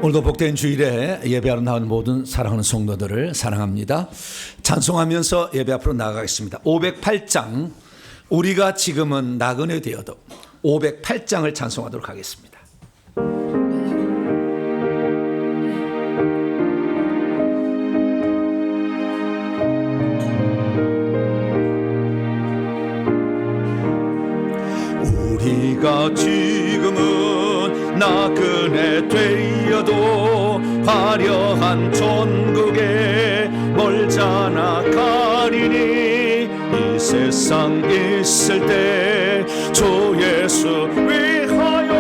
오늘도 복된 주일에 예배하러 나온 모든 사랑하는 성도들을 사랑합니다. 찬송하면서 예배 앞으로 나아가겠습니다. 508장 우리가 지금은 나그네 되어도 508장을 찬송하도록 하겠습니다. 우리가 지금은 나그네 되어도 화려한 천국에 멀잖아 가리니 이 세상 있을 때 주 예수 위하여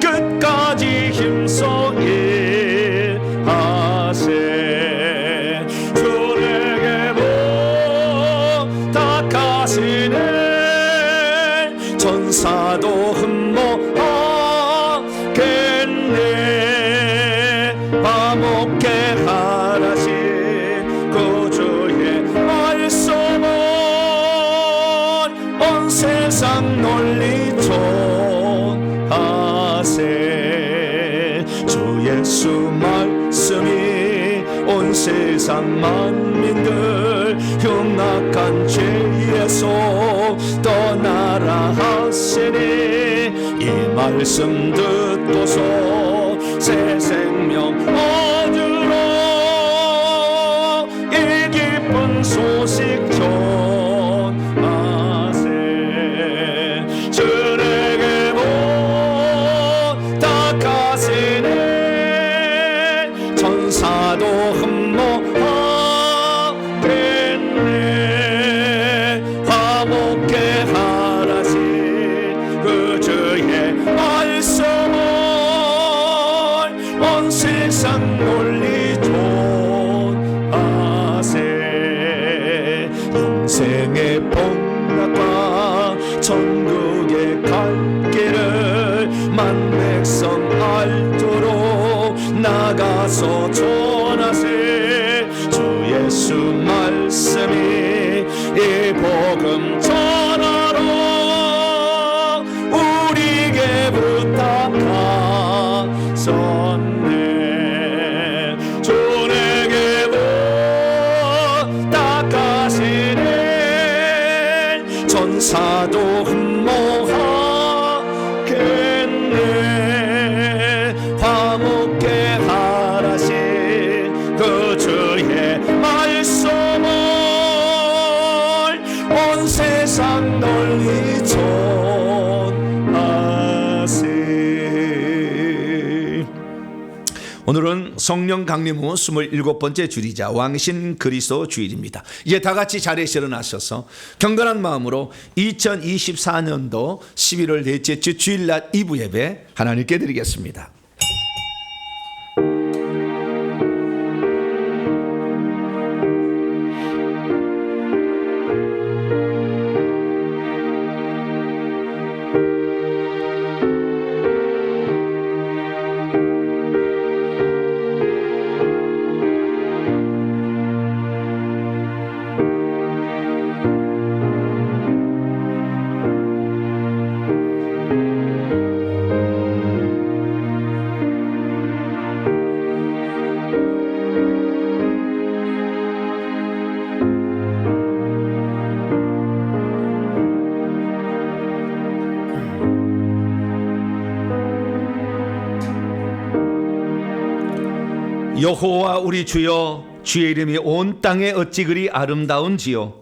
끝까지 힘써 일하세. 주 내게 부탁하시네 천사도 흠모하겠네. 화목케 하라신 구주의 말씀은 온 세상 널리 전하세. 주 예수 말씀이 온 세상 만민들 흉악한 죄에서 떠나라 하시니 이 말씀 듣고서 새 생명 얻으러 이 기쁜 소식 전하세. 주 내게 부탁하시네 천사도 흠모하겠네. 화목케 하라신 그 주의 말씀을 온 세상 널리 전하세. 영생의 복락과 천국의 갈 길을 만백성 알도록 나가서 전하세. 주 예수 말씀이 이 복음 전하러 우리에게 부탁하셨네. 주 내게 부탁하시네 천사도 흠모하겠네. 화목케 하라신 그 주의 말씀을 온 세상 널리 전하세. 오늘은 성령 강림 후 27번째 주일이자 왕신 그리스도 주일입니다. 이제 다 같이 자리에 일어나셔서 경건한 마음으로 2024년도 11월 넷째 주 주일날 2부 예배 하나님께 드리겠습니다. 여호와 우리 주여, 주의 이름이 온 땅에 어찌 그리 아름다운지요.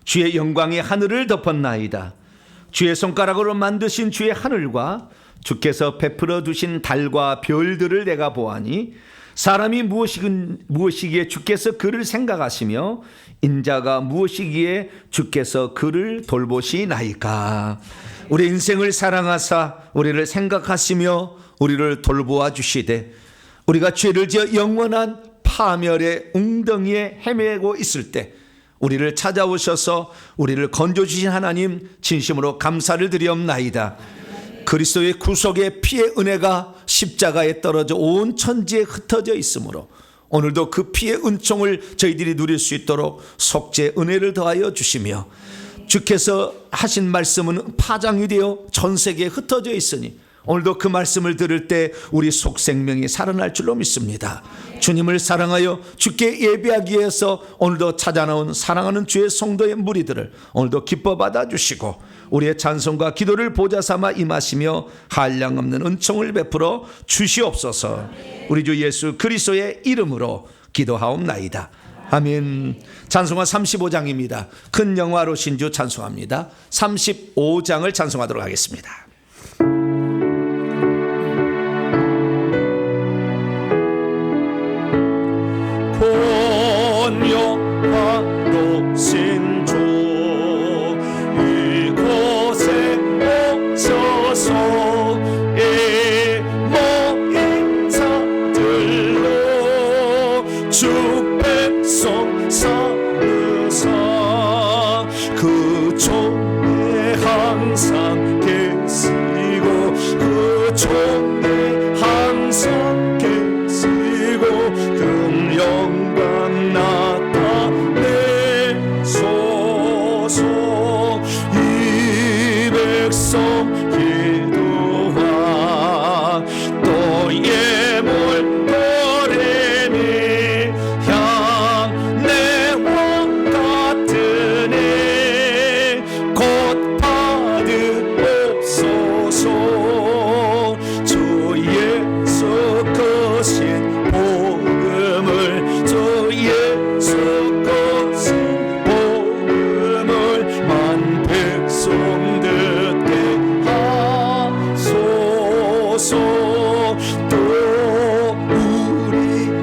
주의 영광이 하늘을 덮었나이다. 주의 손가락으로 만드신 주의 하늘과 주께서 베풀어 두신 달과 별들을 내가 보아니 사람이 무엇이기에 주께서 그를 생각하시며 인자가 무엇이기에 주께서 그를 돌보시나이까. 우리 인생을 사랑하사 우리를 생각하시며 우리를 돌보아 주시되 우리가 죄를 지어 영원한 파멸의 웅덩이에 헤매고 있을 때 우리를 찾아오셔서 우리를 건져주신 하나님 진심으로 감사를 드리옵나이다. 그리스도의 구속의 피의 은혜가 십자가에 떨어져 온 천지에 흩어져 있으므로 오늘도 그 피의 은총을 저희들이 누릴 수 있도록 속죄 은혜를 더하여 주시며 주께서 하신 말씀은 파장이 되어 전 세계에 흩어져 있으니 오늘도 그 말씀을 들을 때 우리 속 생명이 살아날 줄로 믿습니다. 주님을 사랑하여 주께 예배하기 위해서 오늘도 찾아나온 사랑하는 주의 성도의 무리들을 오늘도 기뻐 받아주시고 우리의 찬송과 기도를 보좌 삼아 임하시며 한량없는 은총을 베풀어 주시옵소서. 우리 주 예수 그리스도의 이름으로 기도하옵나이다. 아멘. 찬송가 35장입니다. 큰 영화로신 주 찬송합니다. 35장을 찬송하도록 하겠습니다. 본영화로신 주 이곳에 오셔서 이 모인 자들로 주 백성 삼으사 그 종에 항상 계시고 그 종에 항상 계시고 그 영광 나타내소서. 이 백성 기도와 또 예물 드리니 향내와 같으니 곧 받으옵소서. 주 예수 크신 복음을 주 예수 크신 복음을 만 백성 듣게 하소서. 또 우리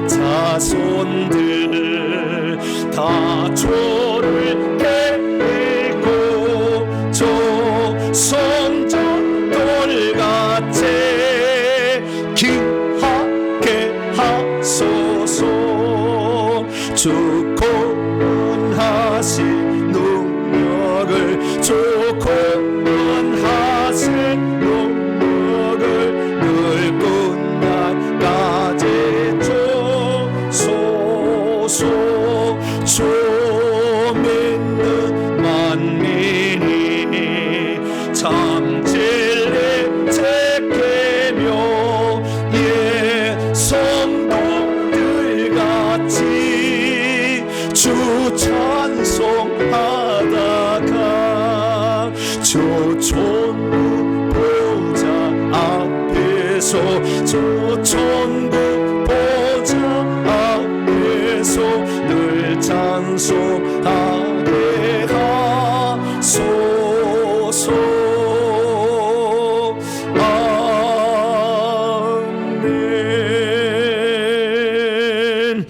자손들 다 주를 깨고 저 성전돌같이 기하게 하소서. 주 구원하신 능력을 주 구원하신 능력을 늘 끝날까지 주소서. 주 믿는 만민이 참 진리 지키며 예 성도들 같이 주 찬송하다가 주 천국 보좌 앞에서 주 천국 보좌 앞에서 늘 찬송하게 하소서. 아멘.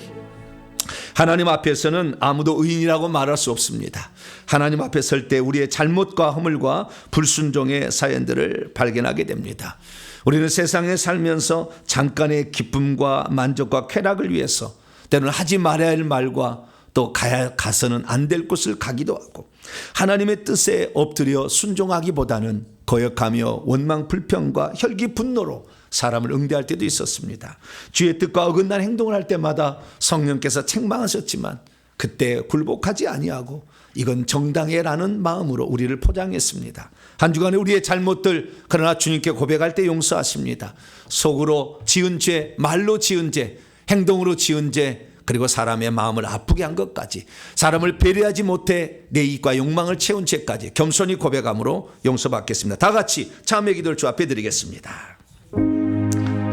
하나님 앞에서는 아무도 의인이라고 말할 수 없습니다. 하나님 앞에 설 때 우리의 잘못과 허물과 불순종의 사연들을 발견하게 됩니다. 우리는 세상에 살면서 잠깐의 기쁨과 만족과 쾌락을 위해서 때로는 하지 말아야 할 말과 또 가서는 안 될 곳을 가기도 하고 하나님의 뜻에 엎드려 순종하기보다는 거역하며 원망 불평과 혈기 분노로 사람을 응대할 때도 있었습니다. 주의 뜻과 어긋난 행동을 할 때마다 성령께서 책망하셨지만 그때 굴복하지 아니하고 이건 정당해라는 마음으로 우리를 포장했습니다. 한 주간의 우리의 잘못들 그러나 주님께 고백할 때 용서하십니다. 속으로 지은 죄, 말로 지은 죄, 행동으로 지은 죄, 그리고 사람의 마음을 아프게 한 것까지 사람을 배려하지 못해 내 이익과 욕망을 채운 죄까지 겸손히 고백함으로 용서받겠습니다. 다 같이 참회 기도를 주 앞에 드리겠습니다.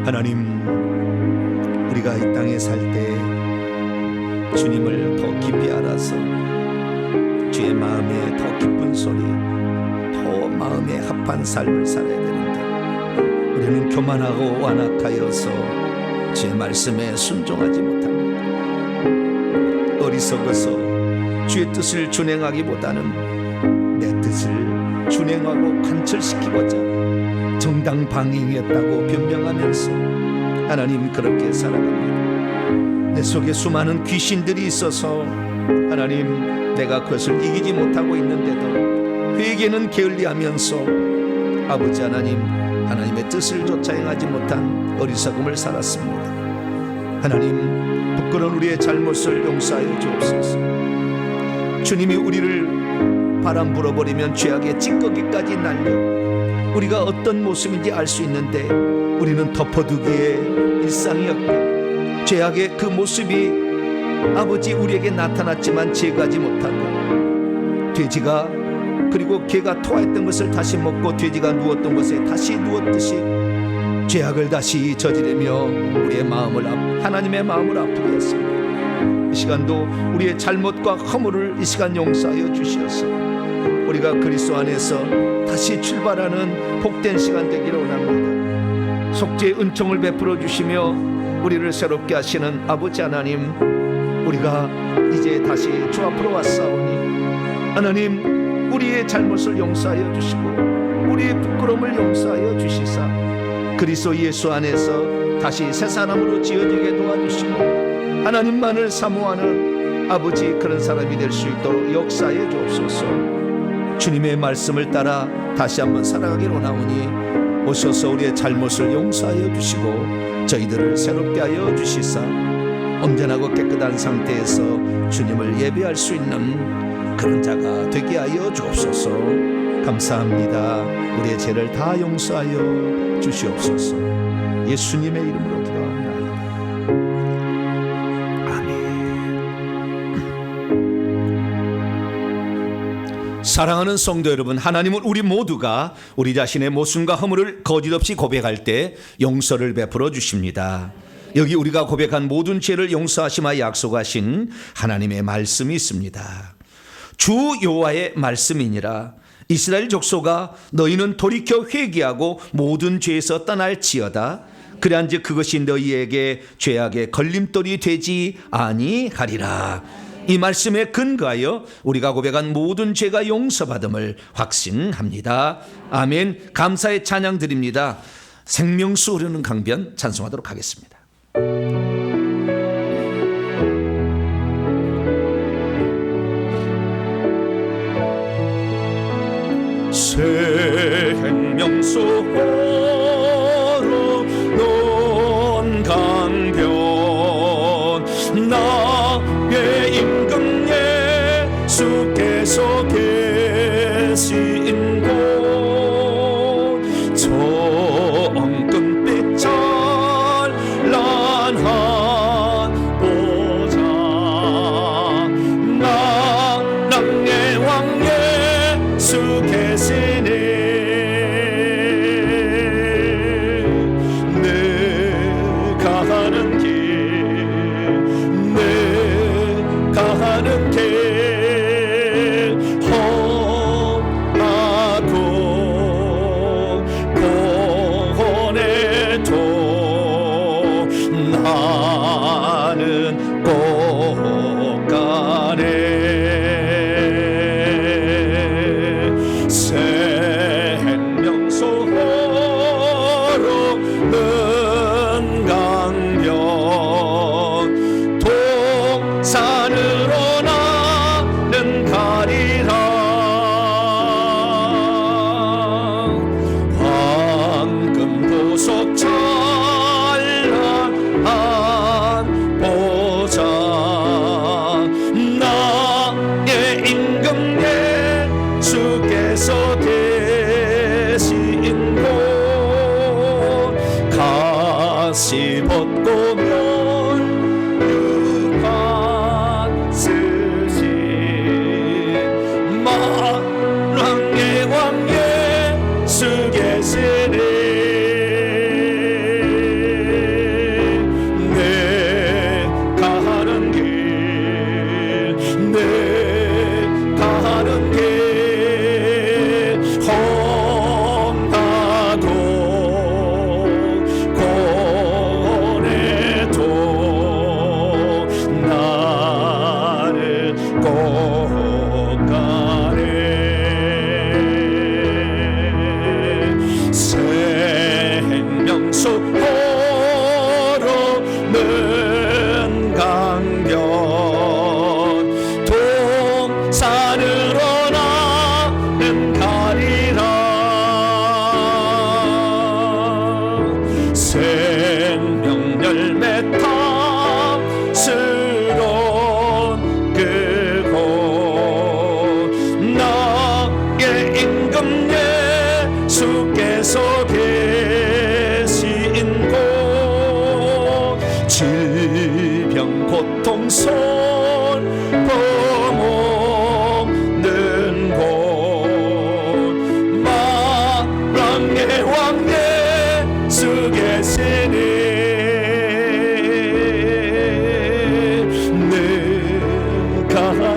하나님, 우리가 이 땅에 살 때 주님을 더 깊이 알아서 주의 마음에 더 기쁜 소리, 더 마음에 합한 삶을 살아야 되는데 우리는 교만하고 완악하여서 주의 말씀에 순종하지 못합니다. 어리석어서 주의 뜻을 준행하기보다는 내 뜻을 준행하고 관철시키고자 정당 방임이었다고 변명하면서 하나님 그렇게 살아갑니다. 내 속에 수많은 귀신들이 있어서 하나님 내가 그것을 이기지 못하고 있는데도 회개는 게을리하면서 아버지 하나님, 하나님의 뜻을 쫓아 행하지 못한 어리석음을 살았습니다. 하나님, 부끄러운 우리의 잘못을 용서하여 주옵소서. 주님이 우리를 바람 불어버리면 죄악의 찌꺼기까지 날려 우리가 어떤 모습인지 알 수 있는데 우리는 덮어두기에 일상이었고 죄악의 그 모습이 아버지 우리에게 나타났지만 제거하지 못하고 돼지가 그리고 개가 토했던 것을 다시 먹고 돼지가 누웠던 것에 다시 누웠듯이 죄악을 다시 저지르며 우리의 마음을 하나님의 마음을 아프게 했습니다. 이 시간도 우리의 잘못과 허물을 이 시간 용서하여 주시옵소서. 우리가 그리스도 안에서 다시 출발하는 복된 시간 되기를 원합니다. 속죄의 은총을 베풀어 주시며 우리를 새롭게 하시는 아버지 하나님, 우리가 이제 다시 주 앞으로 왔사오니 하나님 우리의 잘못을 용서하여 주시고 우리의 부끄러움을 용서하여 주시사 그리스도 예수 안에서 다시 새 사람으로 지어지게 도와주시고 하나님만을 사모하는 아버지 그런 사람이 될 수 있도록 역사해 주옵소서. 주님의 말씀을 따라 다시 한번 살아가기를 원하오니 오셔서 우리의 잘못을 용서하여 주시고 저희들을 새롭게 하여 주시사 온전하고 깨끗한 상태에서 주님을 예배할 수 있는 그런 자가 되게 하여 주옵소서. 감사합니다. 우리의 죄를 다 용서하여 주시옵소서. 예수님의 이름으로 기도합니다. 아멘. 사랑하는 성도 여러분, 하나님은 우리 모두가 우리 자신의 모순과 허물을 거짓없이 고백할 때 용서를 베풀어 주십니다. 여기 우리가 고백한 모든 죄를 용서하시마 약속하신 하나님의 말씀이 있습니다. 주 여호와의 말씀이니라. 이스라엘 족속아, 너희는 돌이켜 회개하고 모든 죄에서 떠날지어다. 그래한즉 그것이 너희에게 죄악의 걸림돌이 되지 아니하리라. 이 말씀에 근거하여 우리가 고백한 모든 죄가 용서받음을 확신합니다. 아멘. 감사의 찬양 드립니다. 생명수 흐르는 강변 찬송하도록 하겠습니다. 생명수로 논 강변 나의 임금 예수께서 계신 곳 정금빛 찬란한 보좌 나랑의 왕 예수 계시니 다시 벗고 멸육관 쓰신 만왕의 왕 예수 계시니 내가 하는 길 내가 하는 길 험하고 생명 열매 탐스러운 그곳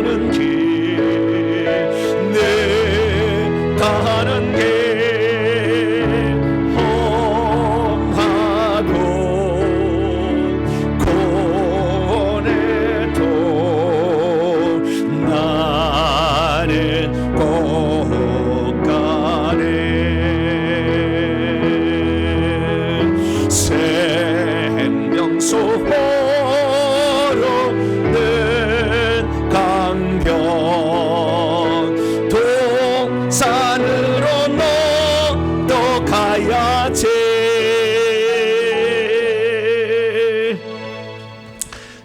가는 길, 내 가는 길 험하고 고뇌도 나는 꼭 가네. 생명소로는 강변 동산으로 너도 가야지.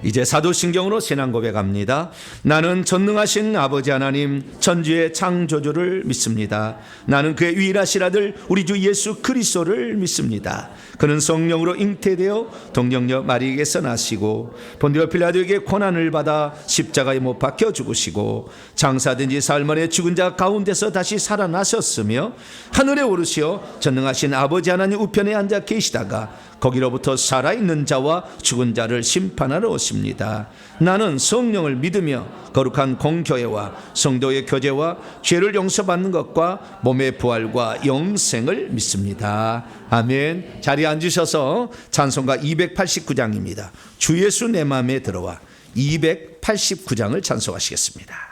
이제 사도신경으로 신앙 고백합니다. 나는 전능하신 아버지 하나님 천지의 창조주를 믿습니다. 나는 그의 유일하신 아들 우리 주 예수 그리스도를 믿습니다. 그는 성령으로 잉태되어 동정녀 마리에게서 나시고 본디오 필라도에게 고난을 받아 십자가에 못 박혀 죽으시고 장사된 지 사흘 만에 죽은 자 가운데서 다시 살아나셨으며 하늘에 오르시어 전능하신 아버지 하나님 우편에 앉아 계시다가 거기로부터 살아있는 자와 죽은 자를 심판하러 오십니다. 나는 성령을 믿으며 거룩한 공교회와 성도의 교제와 죄를 용서받는 것과 몸의 부활과 영생을 믿습니다. 아멘. 자리에 앉으셔서 찬송가 289장입니다. 주 예수 내 마음에 들어와 289장을 찬송하시겠습니다.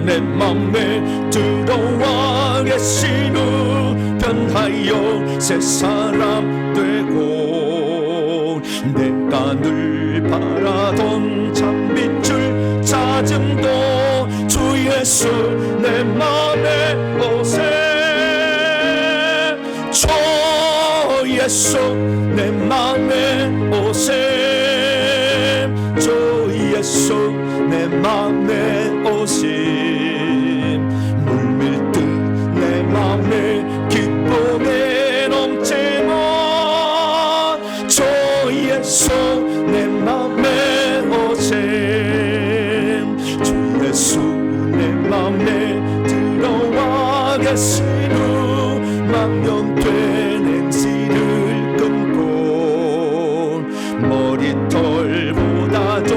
내 맘에 들어와 계시는 변하여 새 사람 되고 내가 늘 바라던 참빛을 찾음도 주 예수 내 맘에 오세. 주 예수 내 맘에 오세. 주 예수 내 맘에 오시. 물밀듯 내 맘에 기쁨에 넘치고 주 예수 내 맘에 오세. 주 예수 내 맘에 들어와 계시는 망령된 행실을 끊고 머리털보다도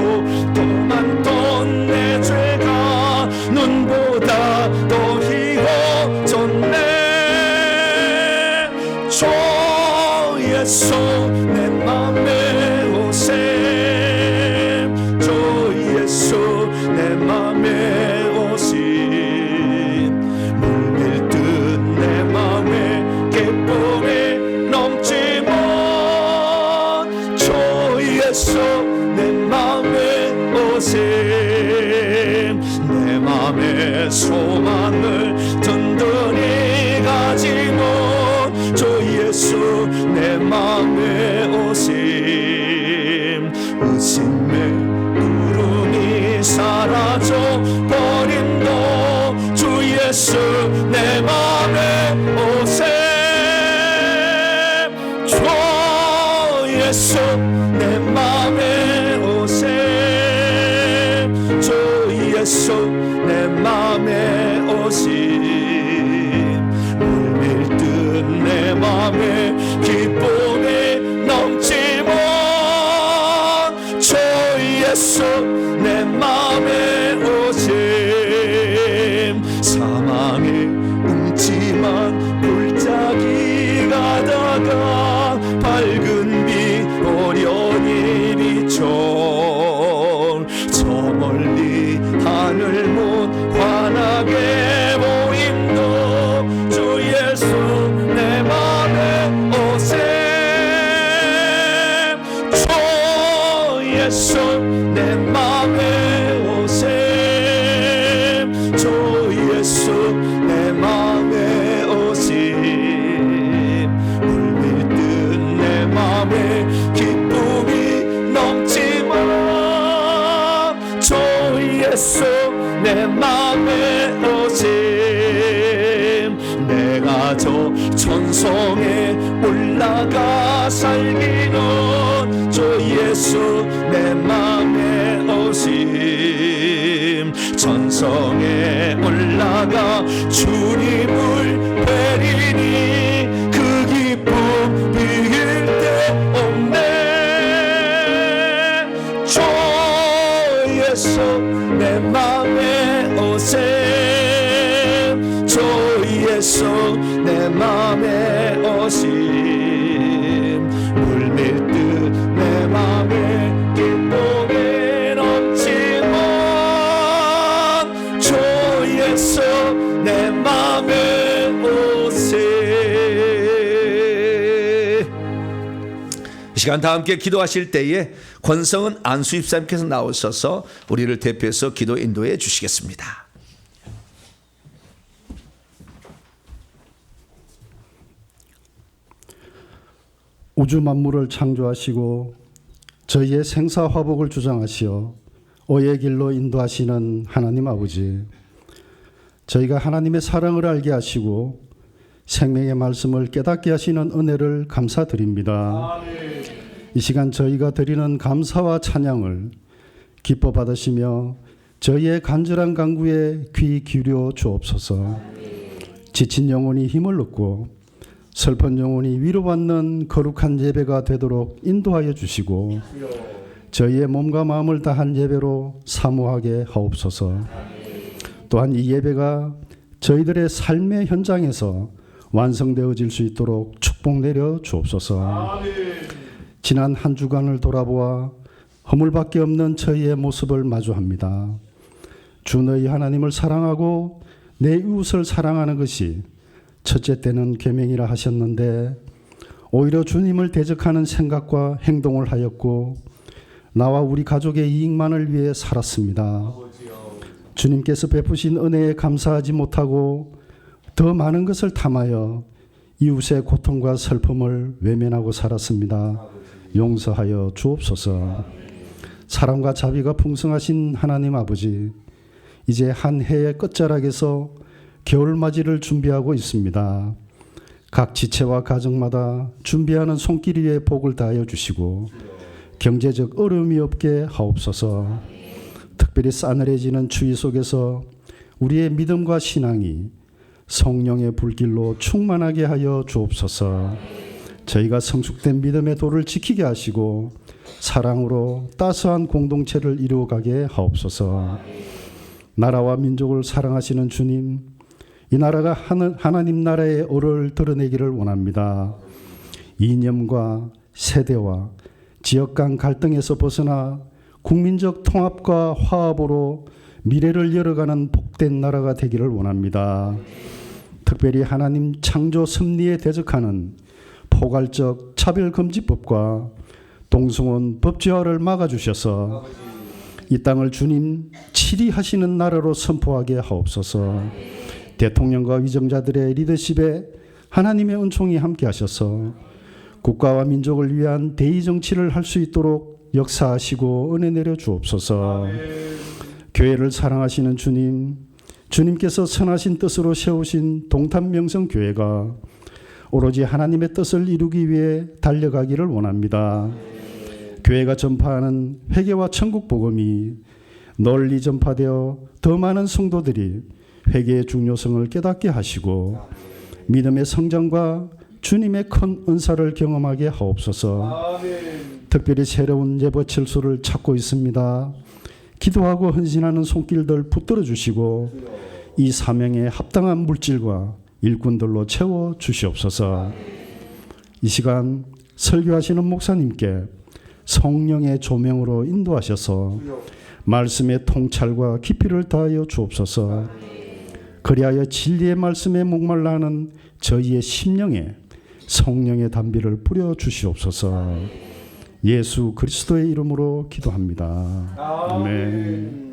더 많던 내 죄가 눈보다 더 희어졌네. 주 예수 내 맘에 오세. 주 예수 내 맘에 오시. 물밀듯 내 맘에 기쁨이 넘치고 주 예수 내 맘에 오세. 내 맘의 소망을 든든히 가지고 주 예수 내 맘에 오심. 의심의 구름이 사라져 버림도 주 예수 내 맘에 오세. 주 예수 내 맘에 오세. 주 예수 내 맘에 오심. 물밀듯 내 맘에 기쁨이 넘치고 주 예수 내 맘에 오심. 사망의 음침한 골짜기 가다가 밝은 빛 오련히 비춰 저 멀리 하늘 문 환하게 보임도 주 예수 내 맘에 오세. 주 예수 내 맘에 오세. 주 예수 내 맘에 오심. 물밀듯 내 맘에 기쁨이 넘치고 주 예수 내 맘에 오심. 내가 저 천성에 올라가 살기는 주 예수 내 맘에 오심. 천성에 올라가 주님을 뵈리니 그 기쁨 비길 데 없네. 주 예수 내 맘에 오셈, 주 예수 내 맘에 오심. 물밀듯 내 맘에 기쁨이 넘치면 주 예수 내 맘에 오세. 이 시간 다 함께 기도하실 때에 권성은 안수입사님께서 나오셔서 우리를 대표해서 기도 인도해 주시겠습니다. 우주 만물을 창조하시고 저희의 생사화복을 주장하시어 오의 길로 인도하시는 하나님 아버지, 저희가 하나님의 사랑을 알게 하시고 생명의 말씀을 깨닫게 하시는 은혜를 감사드립니다. 이 시간 저희가 드리는 감사와 찬양을 기뻐 받으시며 저희의 간절한 간구에 귀 기울여 주옵소서. 지친 영혼이 힘을 얻고 슬픈 영혼이 위로받는 거룩한 예배가 되도록 인도하여 주시고 저희의 몸과 마음을 다한 예배로 사모하게 하옵소서. 또한 이 예배가 저희들의 삶의 현장에서 완성되어질 수 있도록 축복 내려 주옵소서. 지난 한 주간을 돌아보아 허물밖에 없는 저희의 모습을 마주합니다. 주 너희 하나님을 사랑하고 내 이웃을 사랑하는 것이 첫째 때는 계명이라 하셨는데 오히려 주님을 대적하는 생각과 행동을 하였고 나와 우리 가족의 이익만을 위해 살았습니다. 주님께서 베푸신 은혜에 감사하지 못하고 더 많은 것을 탐하여 이웃의 고통과 슬픔을 외면하고 살았습니다. 용서하여 주옵소서. 사랑과 자비가 풍성하신 하나님 아버지, 이제 한 해의 끝자락에서 겨울맞이를 준비하고 있습니다. 각 지체와 가정마다 준비하는 손길 위에 복을 다하여 주시고 경제적 어려움이 없게 하옵소서. 특별히 싸늘해지는 추위 속에서 우리의 믿음과 신앙이 성령의 불길로 충만하게 하여 주옵소서. 저희가 성숙된 믿음의 도를 지키게 하시고 사랑으로 따스한 공동체를 이루어가게 하옵소서. 나라와 민족을 사랑하시는 주님, 이 나라가 하나님 나라의 얼을 드러내기를 원합니다. 이념과 세대와 지역 간 갈등에서 벗어나 국민적 통합과 화합으로 미래를 열어가는 복된 나라가 되기를 원합니다. 특별히 하나님 창조 섭리에 대적하는 포괄적 차별금지법과 동성혼 법제화를 막아주셔서 이 땅을 주님 치리하시는 나라로 선포하게 하옵소서. 대통령과 위정자들의 리더십에 하나님의 은총이 함께 하셔서 국가와 민족을 위한 대의 정치를 할 수 있도록 역사하시고 은혜 내려 주옵소서. 교회를 사랑하시는 주님, 주님께서 선하신 뜻으로 세우신 동탄명성교회가 오로지 하나님의 뜻을 이루기 위해 달려가기를 원합니다. 교회가 전파하는 회개와 천국 복음이 널리 전파되어 더 많은 성도들이 회개의 중요성을 깨닫게 하시고 믿음의 성장과 주님의 큰 은사를 경험하게 하옵소서. 특별히 새로운 예배 칠수를 찾고 있습니다. 기도하고 헌신하는 손길들 붙들어 주시고 이 사명에 합당한 물질과 일꾼들로 채워 주시옵소서. 이 시간 설교하시는 목사님께 성령의 조명으로 인도하셔서 말씀의 통찰과 깊이를 다하여 주옵소서. 그리하여 진리의 말씀에 목말라 하는 저희의 심령에 성령의 단비를 뿌려 주시옵소서. 예수 그리스도의 이름으로 기도합니다. 아멘.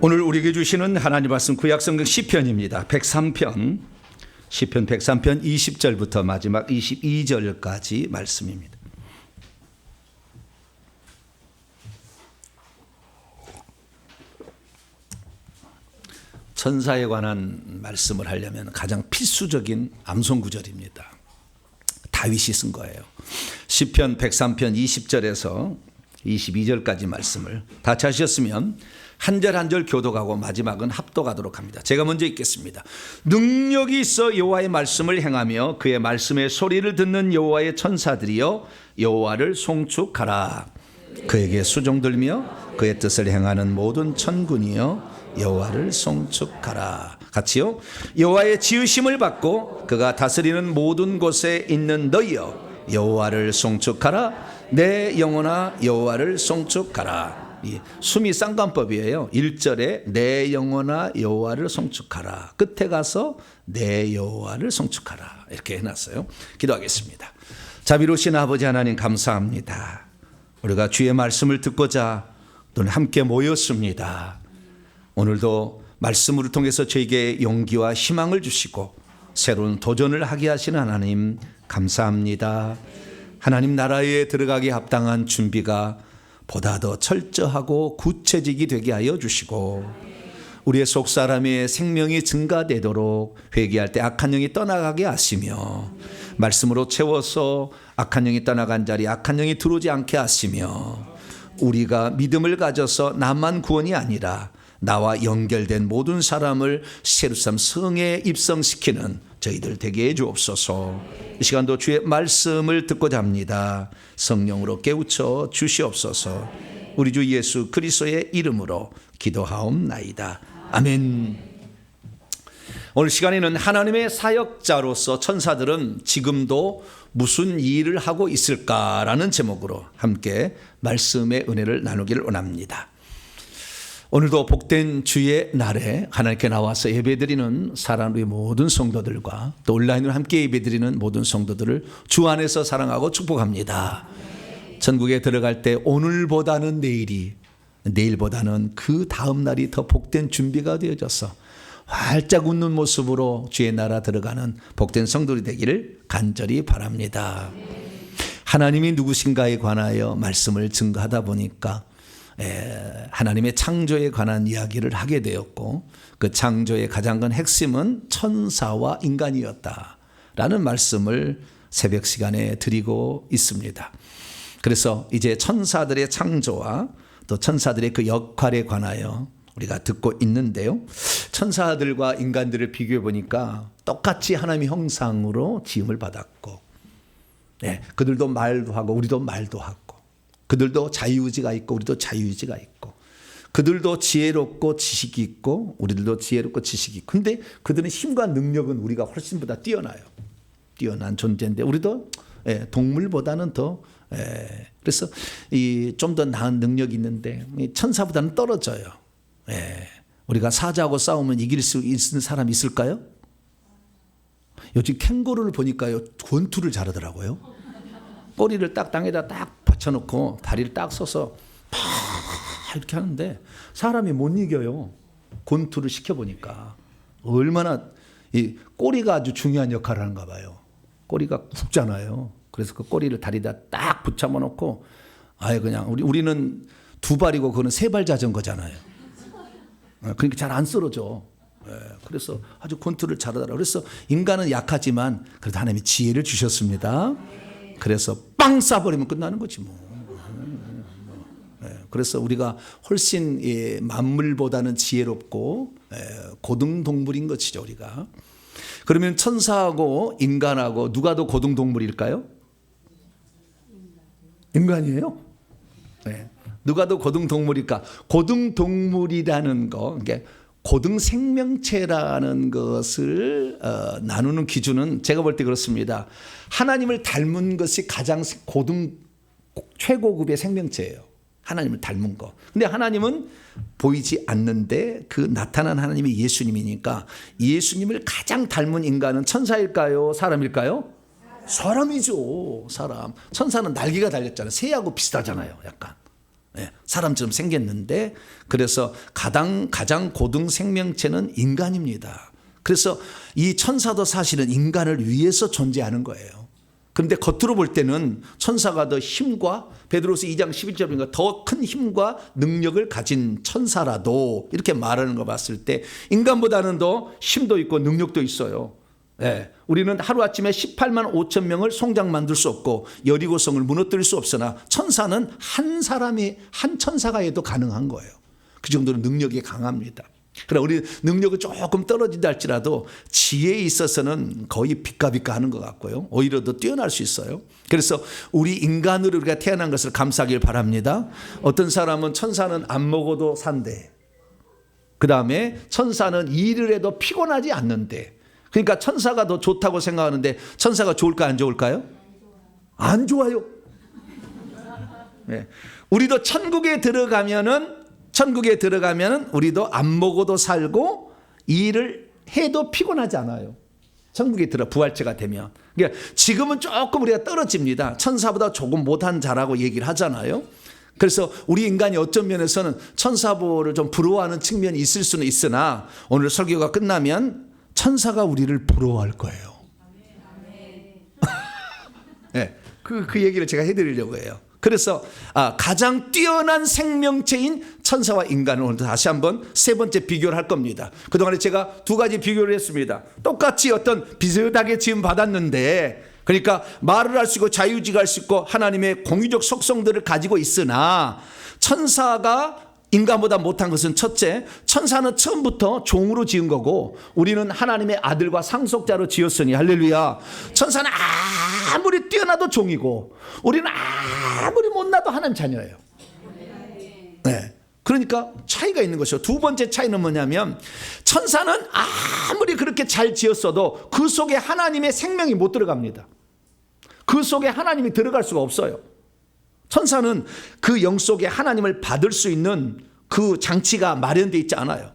오늘 우리에게 주시는 하나님 말씀 구약성경 시편입니다. 103편, 시편 103편 20절부터 마지막 22절까지 말씀입니다. 천사에 관한 말씀을 하려면 가장 필수적인 암송 구절입니다. 다윗이 쓴 거예요. 시편 103편 20절에서 22절까지 말씀을 다 찾으셨으면 한 절 한 절 교독하고 마지막은 합독하도록 합니다. 제가 먼저 읽겠습니다. 능력이 있어 여호와의 말씀을 행하며 그의 말씀의 소리를 듣는 여호와의 천사들이여 여호와를 송축하라. 그에게 수종들며 그의 뜻을 행하는 모든 천군이여 여호와를 송축하라. 같이요. 여호와의 지으심을 받고 그가 다스리는 모든 곳에 있는 너희여 여호와를 송축하라. 내 영혼아 여호와를 송축하라. 숨이 쌍관법이에요. 1절에 내 영혼아 여호와를 송축하라. 끝에 가서 내 여호와를 송축하라. 이렇게 해놨어요. 기도하겠습니다. 자비로우신 아버지 하나님 감사합니다. 우리가 주의 말씀을 듣고자 오늘 함께 모였습니다. 오늘도 말씀을 통해서 저에게 용기와 희망을 주시고 새로운 도전을 하게 하시는 하나님 감사합니다. 하나님 나라에 들어가기 합당한 준비가 보다 더 철저하고 구체적이 되게 하여 주시고 우리의 속사람의 생명이 증가되도록 회개할 때 악한 영이 떠나가게 하시며 말씀으로 채워서 악한 영이 떠나간 자리에 악한 영이 들어오지 않게 하시며 우리가 믿음을 가져서 나만 구원이 아니라 나와 연결된 모든 사람을 예루살렘 성에 입성시키는 저희들 되게 해 주옵소서. 이 시간도 주의 말씀을 듣고자 합니다. 성령으로 깨우쳐 주시옵소서. 우리 주 예수 그리스도의 이름으로 기도하옵나이다. 아멘. 오늘 시간에는 하나님의 사역자로서 천사들은 지금도 무슨 일을 하고 있을까라는 제목으로 함께 말씀의 은혜를 나누기를 원합니다. 오늘도 복된 주의 날에 하나님께 나와서 예배드리는 사랑의 모든 성도들과 또 온라인으로 함께 예배드리는 모든 성도들을 주 안에서 사랑하고 축복합니다. 전국에 들어갈 때 오늘보다는 내일이, 내일보다는 그 다음 날이 더 복된 준비가 되어져서 활짝 웃는 모습으로 주의 나라 들어가는 복된 성도들이 되기를 간절히 바랍니다. 하나님이 누구신가에 관하여 말씀을 증거하다 보니까 하나님의 창조에 관한 이야기를 하게 되었고 그 창조의 가장 큰 핵심은 천사와 인간이었다라는 말씀을 새벽 시간에 드리고 있습니다. 그래서 이제 천사들의 창조와 또 천사들의 그 역할에 관하여 우리가 듣고 있는데요. 천사들과 인간들을 비교해 보니까 똑같이 하나님의 형상으로 지음을 받았고 그들도 말도 하고 우리도 말도 하고 그들도 자유의지가 있고 우리도 자유의지가 있고 그들도 지혜롭고 지식이 있고 우리들도 지혜롭고 지식이 있고 근데 그들의 힘과 능력은 우리가 훨씬보다 뛰어나요. 뛰어난 존재인데 우리도 동물보다는 더 그래서 좀 더 나은 능력이 있는데 천사보다는 떨어져요. 우리가 사자하고 싸우면 이길 수 있는 사람이 있을까요? 요즘 캥거루를 보니까요 권투를 잘하더라고요. 꼬리를 딱 땅에다 딱 받쳐놓고 다리를 딱 서서 팍 이렇게 하는데 사람이 못 이겨요. 권투를 시켜보니까 얼마나 이 꼬리가 아주 중요한 역할을 하는가 봐요. 꼬리가 굵잖아요. 그래서 그 꼬리를 다리에다 딱 붙잡아 놓고 아예 그냥 우리는 두 발이고 그거는 세 발 자전거잖아요. 그러니까 잘 안 쓰러져. 그래서 아주 권투를 잘하더라고요. 그래서 인간은 약하지만 그래도 하나님이 지혜를 주셨습니다. 그래서 빵 쏴버리면 끝나는 거지 뭐. 그래서 우리가 훨씬 만물보다는 지혜롭고 고등동물인 것이죠 우리가. 그러면 천사하고 인간하고 누가 더 고등동물일까요? 인간이에요. 누가 더 고등동물일까? 고등동물이라는 거, 그러니까 고등생명체라는 것을 나누는 기준은 제가 볼 때 그렇습니다. 하나님을 닮은 것이 가장 최고급의 생명체예요. 하나님을 닮은 거. 근데 하나님은 보이지 않는데 그 나타난 하나님이 예수님이니까 예수님을 가장 닮은 인간은 천사일까요? 사람일까요? 사람이죠. 사람. 천사는 날개가 달렸잖아요. 새하고 비슷하잖아요. 약간. 사람처럼 생겼는데 그래서 가장 고등 생명체는 인간입니다. 그래서 이 천사도 사실은 인간을 위해서 존재하는 거예요. 그런데 겉으로 볼 때는 천사가 더 힘과 베드로서 2장 11절인가 더 큰 힘과 능력을 가진 천사라도 이렇게 말하는 거 봤을 때 인간보다는 더 힘도 있고 능력도 있어요. 우리는 하루아침에 18만 5천 명을 송장 만들 수 없고 여리고성을 무너뜨릴 수 없으나 천사는 한 천사가 해도 가능한 거예요. 그 정도로 능력이 강합니다. 그러나 우리 능력은 조금 떨어진다 할지라도 지혜에 있어서는 거의 비까비까 하는 것 같고요. 오히려 더 뛰어날 수 있어요. 그래서 우리 인간으로 우리가 태어난 것을 감사하길 바랍니다. 어떤 사람은 천사는 안 먹어도 산대. 그 다음에 천사는 일을 해도 피곤하지 않는데. 그러니까 천사가 더 좋다고 생각하는데 천사가 좋을까 안 좋을까요? 안 좋아요. 우리도 천국에 들어가면은 우리도 안 먹어도 살고 일을 해도 피곤하지 않아요. 천국에 부활체가 되면. 그러니까 지금은 조금 우리가 떨어집니다. 천사보다 조금 못한 자라고 얘기를 하잖아요. 그래서 우리 인간이 어떤 면에서는 천사보를 좀 부러워하는 측면이 있을 수는 있으나 오늘 설교가 끝나면 천사가 우리를 부러워할 거예요. 그 얘기를 제가 해드리려고 해요. 그래서 가장 뛰어난 생명체인 천사와 인간을 오늘 다시 한번 세 번째 비교를 할 겁니다. 그동안에 제가 두 가지 비교를 했습니다. 똑같이 어떤 비슷하게 지음 받았는데 그러니까 말을 할 수 있고 자유지가 할 수 있고 하나님의 공유적 속성들을 가지고 있으나 천사가 인간보다 못한 것은 첫째, 천사는 처음부터 종으로 지은 거고 우리는 하나님의 아들과 상속자로 지었으니 할렐루야. 천사는 아무리 뛰어나도 종이고 우리는 아무리 못나도 하나님 자녀예요. 그러니까 차이가 있는 것이죠. 두 번째 차이는 뭐냐면 천사는 아무리 그렇게 잘 지었어도 그 속에 하나님의 생명이 못 들어갑니다. 그 속에 하나님이 들어갈 수가 없어요. 천사는 그 영 속에 하나님을 받을 수 있는 그 장치가 마련되어 있지 않아요.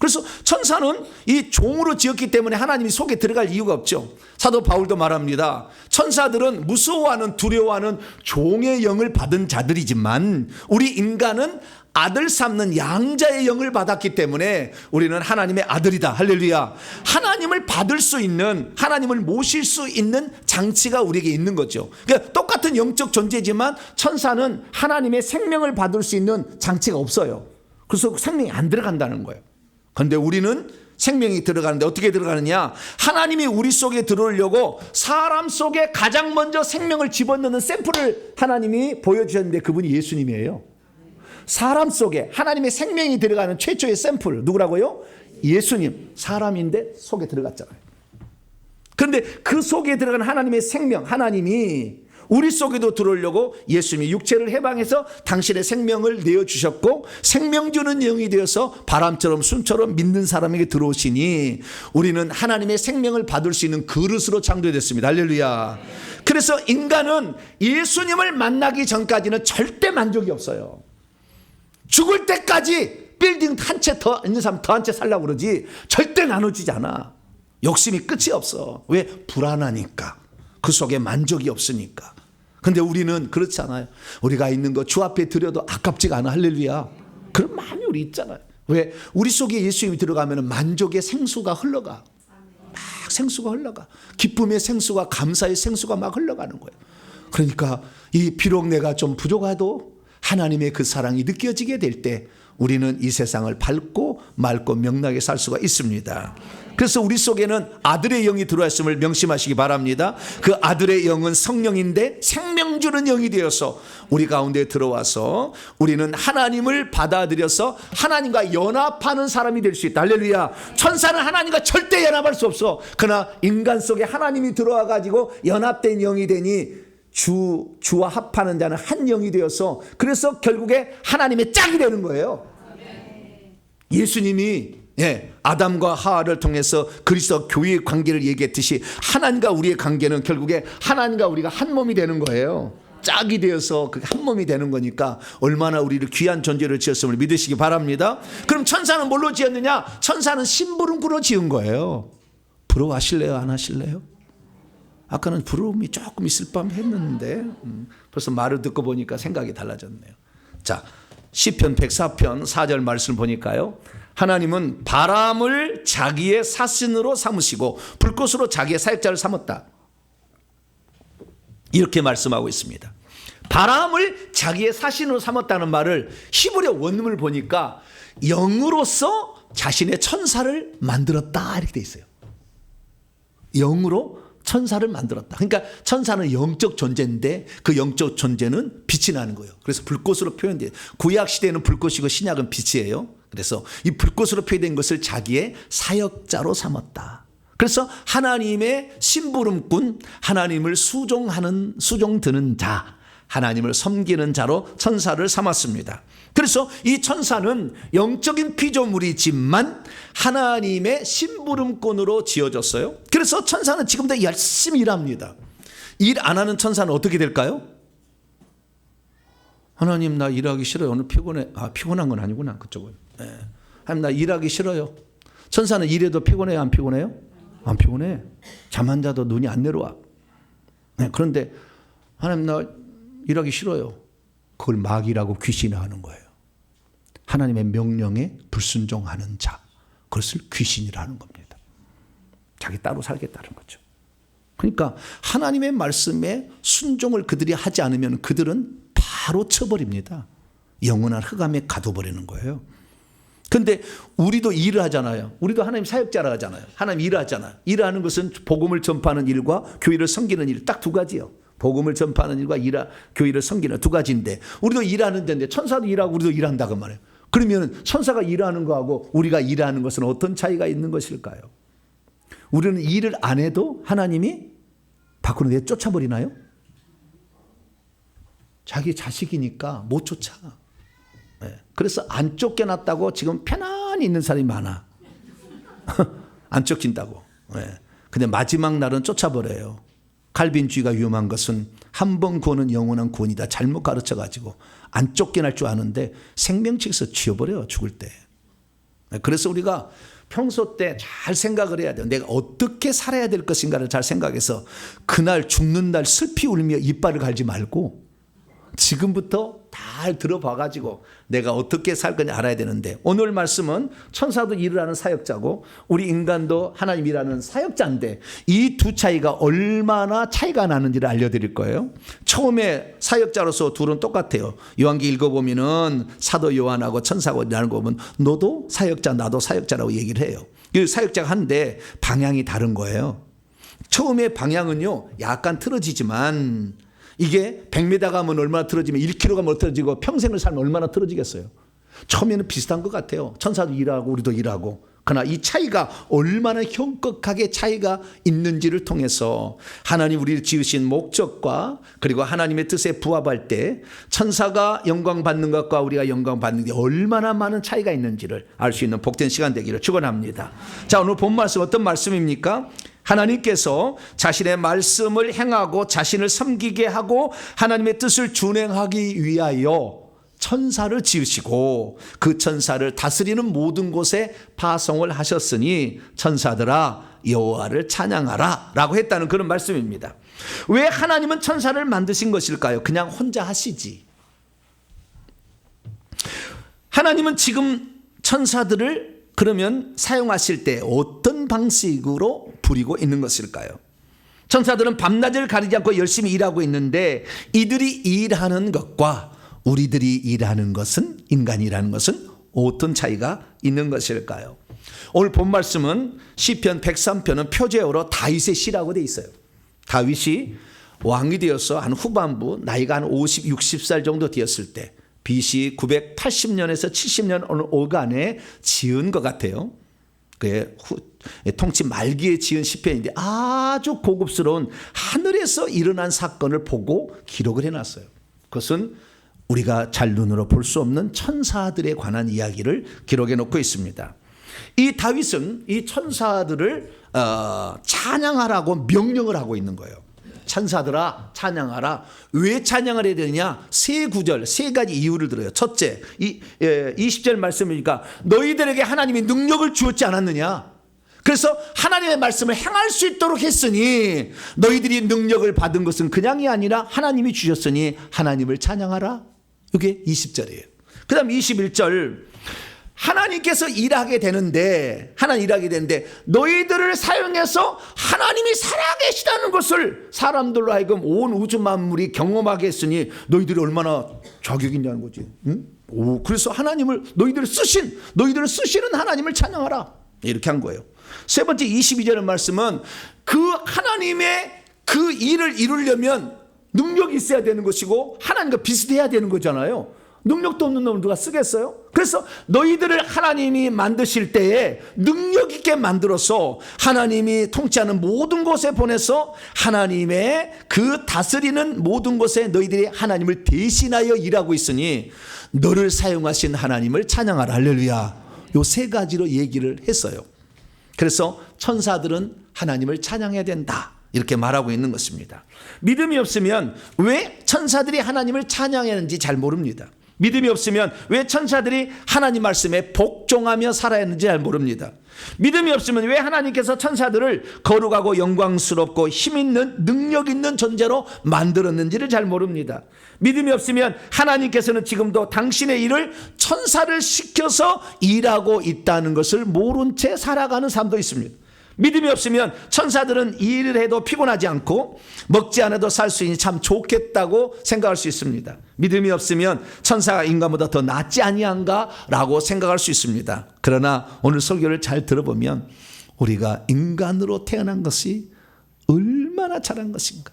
그래서 천사는 이 종으로 지었기 때문에 하나님이 속에 들어갈 이유가 없죠. 사도 바울도 말합니다. 천사들은 무서워하는 두려워하는 종의 영을 받은 자들이지만 우리 인간은 아들 삼는 양자의 영을 받았기 때문에 우리는 하나님의 아들이다. 할렐루야. 하나님을 받을 수 있는, 하나님을 모실 수 있는 장치가 우리에게 있는 거죠. 그러니까 똑같은 영적 존재지만 천사는 하나님의 생명을 받을 수 있는 장치가 없어요. 그래서 생명이 안 들어간다는 거예요. 그런데 우리는 생명이 들어가는데 어떻게 들어가느냐? 하나님이 우리 속에 들어오려고 사람 속에 가장 먼저 생명을 집어넣는 샘플을 하나님이 보여주셨는데 그분이 예수님이에요. 사람 속에 하나님의 생명이 들어가는 최초의 샘플 누구라고요? 예수님. 사람인데 속에 들어갔잖아요. 그런데 그 속에 들어간 하나님의 생명, 하나님이 우리 속에도 들어오려고 예수님이 육체를 해방해서 당신의 생명을 내어주셨고 생명 주는 영이 되어서 바람처럼 숨처럼 믿는 사람에게 들어오시니 우리는 하나님의 생명을 받을 수 있는 그릇으로 창조됐습니다. 할렐루야. 그래서 인간은 예수님을 만나기 전까지는 절대 만족이 없어요. 죽을 때까지 빌딩 한 채 더 있는 사람 더 한 채 살려고 그러지 절대 나눠주지 않아. 욕심이 끝이 없어. 왜? 불안하니까. 그 속에 만족이 없으니까. 근데 우리는 그렇지 않아요. 우리가 있는 거 주 앞에 드려도 아깝지가 않아. 할렐루야. 그런 마음이 우리 있잖아요. 왜? 우리 속에 예수님이 들어가면 만족의 생수가 흘러가. 막 생수가 흘러가. 기쁨의 생수가 감사의 생수가 막 흘러가는 거예요. 그러니까 비록 내가 좀 부족해도 하나님의 그 사랑이 느껴지게 될 때 우리는 이 세상을 밝고 맑고 명랑하게 살 수가 있습니다. 그래서 우리 속에는 아들의 영이 들어왔음을 명심하시기 바랍니다. 그 아들의 영은 성령인데 생명 주는 영이 되어서 우리 가운데 들어와서 우리는 하나님을 받아들여서 하나님과 연합하는 사람이 될 수 있다. 할렐루야. 천사는 하나님과 절대 연합할 수 없어. 그러나 인간 속에 하나님이 들어와 가지고 연합된 영이 되니 주와 합하는 자는 한 영이 되어서 그래서 결국에 하나님의 짝이 되는 거예요. 예수님이 아담과 하와를 통해서 그리스도 교회의 관계를 얘기했듯이 하나님과 우리의 관계는 결국에 하나님과 우리가 한 몸이 되는 거예요. 짝이 되어서 한 몸이 되는 거니까 얼마나 우리를 귀한 존재를 지었음을 믿으시기 바랍니다. 그럼 천사는 뭘로 지었느냐? 천사는 심부름꾼으로 지은 거예요. 부러워하실래요? 안 하실래요? 아까는 부러움이 조금 있을 뻔 했는데 벌써 말을 듣고 보니까 생각이 달라졌네요. 자, 시편 104편 4절 말씀을 보니까요. 하나님은 바람을 자기의 사신으로 삼으시고 불꽃으로 자기의 사역자를 삼았다. 이렇게 말씀하고 있습니다. 바람을 자기의 사신으로 삼았다는 말을 히브리 원문을 보니까 영으로서 자신의 천사를 만들었다 이렇게 돼 있어요. 영으로 천사를 만들었다. 그러니까 천사는 영적 존재인데 그 영적 존재는 빛이 나는 거예요. 그래서 불꽃으로 표현돼요. 구약 시대는 불꽃이고 신약은 빛이에요. 그래서 이 불꽃으로 표현된 것을 자기의 사역자로 삼았다. 그래서 하나님의 심부름꾼, 하나님을 수종드는 자, 하나님을 섬기는 자로 천사를 삼았습니다. 그래서 이 천사는 영적인 피조물이지만 하나님의 심부름꾼으로 지어졌어요. 그래서 천사는 지금도 열심히 일합니다. 일 안 하는 천사는 어떻게 될까요? 하나님 나 일하기 싫어요. 오늘 피곤해. 피곤한 건 아니구나. 그쪽은. 하나님 나 일하기 싫어요. 천사는 일해도 피곤해요? 안 피곤해요? 안 피곤해. 잠 안 자도 눈이 안 내려와. 그런데 하나님 나 일하기 싫어요. 그걸 마귀라고 귀신이 하는 거예요. 하나님의 명령에 불순종하는 자, 그것을 귀신이라는 겁니다. 자기 따로 살겠다는 거죠. 그러니까 하나님의 말씀에 순종을 그들이 하지 않으면 그들은 바로 쳐버립니다. 영원한 흑암에 가둬버리는 거예요. 근데 우리도 일을 하잖아요. 우리도 하나님 사역자라 하잖아요. 하나님 일을 하잖아요. 일을 하는 것은 복음을 전파하는 일과 교회를 섬기는 일, 딱 두 가지예요. 복음을 전파하는 일과 교회를 섬기는 두 가지인데 우리도 일하는 데인데 천사도 일하고 우리도 일한다 그 말이에요. 그러면 천사가 일하는 거하고 우리가 일하는 것은 어떤 차이가 있는 것일까요? 우리는 일을 안 해도 하나님이 밖으로 내 쫓아버리나요? 자기 자식이니까 못 쫓아. 그래서 안 쫓겨났다고 지금 편안히 있는 사람이 많아. 안 쫓긴다고. 근데 마지막 날은 쫓아버려요. 칼빈주의가 위험한 것은 한 번 구원은 영원한 구원이다. 잘못 가르쳐가지고 안 쫓겨날 줄 아는데 생명책에서 쥐어버려요. 죽을 때. 그래서 우리가 평소 때 잘 생각을 해야 돼요. 내가 어떻게 살아야 될 것인가를 잘 생각해서 그날 죽는 날 슬피 울며 이빨을 갈지 말고 지금부터 잘 들어봐가지고 내가 어떻게 살 거냐 알아야 되는데 오늘 말씀은 천사도 일을 하는 사역자고 우리 인간도 하나님 일하는 사역자인데 이 두 차이가 얼마나 차이가 나는지를 알려드릴 거예요. 처음에 사역자로서 둘은 똑같아요. 요한기 읽어보면은 사도 요한하고 천사가 일하는 거 보면 너도 사역자 나도 사역자라고 얘기를 해요. 이 사역자가 한데 방향이 다른 거예요. 처음에 방향은요 약간 틀어지지만 이게 100m 가면 얼마나 틀어지면 1km 가면 틀어지고 평생을 살면 얼마나 틀어지겠어요. 처음에는 비슷한 것 같아요. 천사도 일하고 우리도 일하고. 그러나 이 차이가 얼마나 현격하게 차이가 있는지를 통해서 하나님 우리를 지으신 목적과 그리고 하나님의 뜻에 부합할 때 천사가 영광 받는 것과 우리가 영광 받는 게 얼마나 많은 차이가 있는지를 알 수 있는 복된 시간 되기를 축원합니다. 자, 오늘 본 말씀 어떤 말씀입니까? 하나님께서 자신의 말씀을 행하고 자신을 섬기게 하고 하나님의 뜻을 준행하기 위하여 천사를 지으시고 그 천사를 다스리는 모든 곳에 파송을 하셨으니 천사들아 여호와를 찬양하라 라고 했다는 그런 말씀입니다. 왜 하나님은 천사를 만드신 것일까요? 그냥 혼자 하시지. 하나님은 지금 천사들을 그러면 사용하실 때 어떤 방식으로 부리고 있는 것일까요? 천사들은 밤낮을 가리지 않고 열심히 일하고 있는데 이들이 일하는 것과 우리들이 일하는 것은 인간이라는 것은 어떤 차이가 있는 것일까요? 오늘 본 말씀은 시편 103편은 표제어로 다윗의 시라고 돼 있어요. 다윗이 왕이 되어서 한 후반부 나이가 한 50, 60살 정도 되었을 때 BC 980년에서 70년 어느 오간에 지은 것 같아요. 그의 통치 말기에 지은 시편인데 아주 고급스러운 하늘에서 일어난 사건을 보고 기록을 해놨어요. 그것은 우리가 잘 눈으로 볼 수 없는 천사들에 관한 이야기를 기록해 놓고 있습니다. 이 다윗은 이 천사들을 찬양하라고 명령을 하고 있는 거예요. 천사들아 찬양하라. 왜 찬양을 해야 되느냐? 세 구절, 세 가지 이유를 들어요. 첫째, 20절 말씀이니까 너희들에게 하나님이 능력을 주었지 않았느냐? 그래서 하나님의 말씀을 행할 수 있도록 했으니 너희들이 능력을 받은 것은 그냥이 아니라 하나님이 주셨으니 하나님을 찬양하라. 이게 20절이에요. 그 다음 21절. 하나님께서 일하게 되는데 너희들을 사용해서 하나님이 살아계시다는 것을 사람들로 하여금 온 우주 만물이 경험하게 했으니 너희들이 얼마나 자격이 있냐는 거지. 응? 그래서 너희들을 쓰시는 하나님을 찬양하라, 이렇게 한 거예요. 세 번째 22절의 말씀은 그 하나님의 그 일을 이루려면 능력이 있어야 되는 것이고 하나님과 비슷해야 되는 거잖아요. 능력도 없는 놈을 누가 쓰겠어요? 그래서 너희들을 하나님이 만드실 때에 능력 있게 만들어서 하나님이 통치하는 모든 곳에 보내서 하나님의 그 다스리는 모든 곳에 너희들이 하나님을 대신하여 일하고 있으니 너를 사용하신 하나님을 찬양하라. 할렐루야. 요 세 가지로 얘기를 했어요. 그래서 천사들은 하나님을 찬양해야 된다, 이렇게 말하고 있는 것입니다. 믿음이 없으면 왜 천사들이 하나님을 찬양했는지 잘 모릅니다. 믿음이 없으면 왜 천사들이 하나님 말씀에 복종하며 살아야 했는지 잘 모릅니다. 믿음이 없으면 왜 하나님께서 천사들을 거룩하고 영광스럽고 힘있는 능력 있는 존재로 만들었는지를 잘 모릅니다. 믿음이 없으면 하나님께서는 지금도 당신의 일을 천사를 시켜서 일하고 있다는 것을 모른 채 살아가는 사람도 있습니다. 믿음이 없으면 천사들은 일을 해도 피곤하지 않고 먹지 않아도 살 수 있니 참 좋겠다고 생각할 수 있습니다. 믿음이 없으면 천사가 인간보다 더 낫지 아니한가 라고 생각할 수 있습니다. 그러나 오늘 설교를 잘 들어보면 우리가 인간으로 태어난 것이 얼마나 잘한 것인가,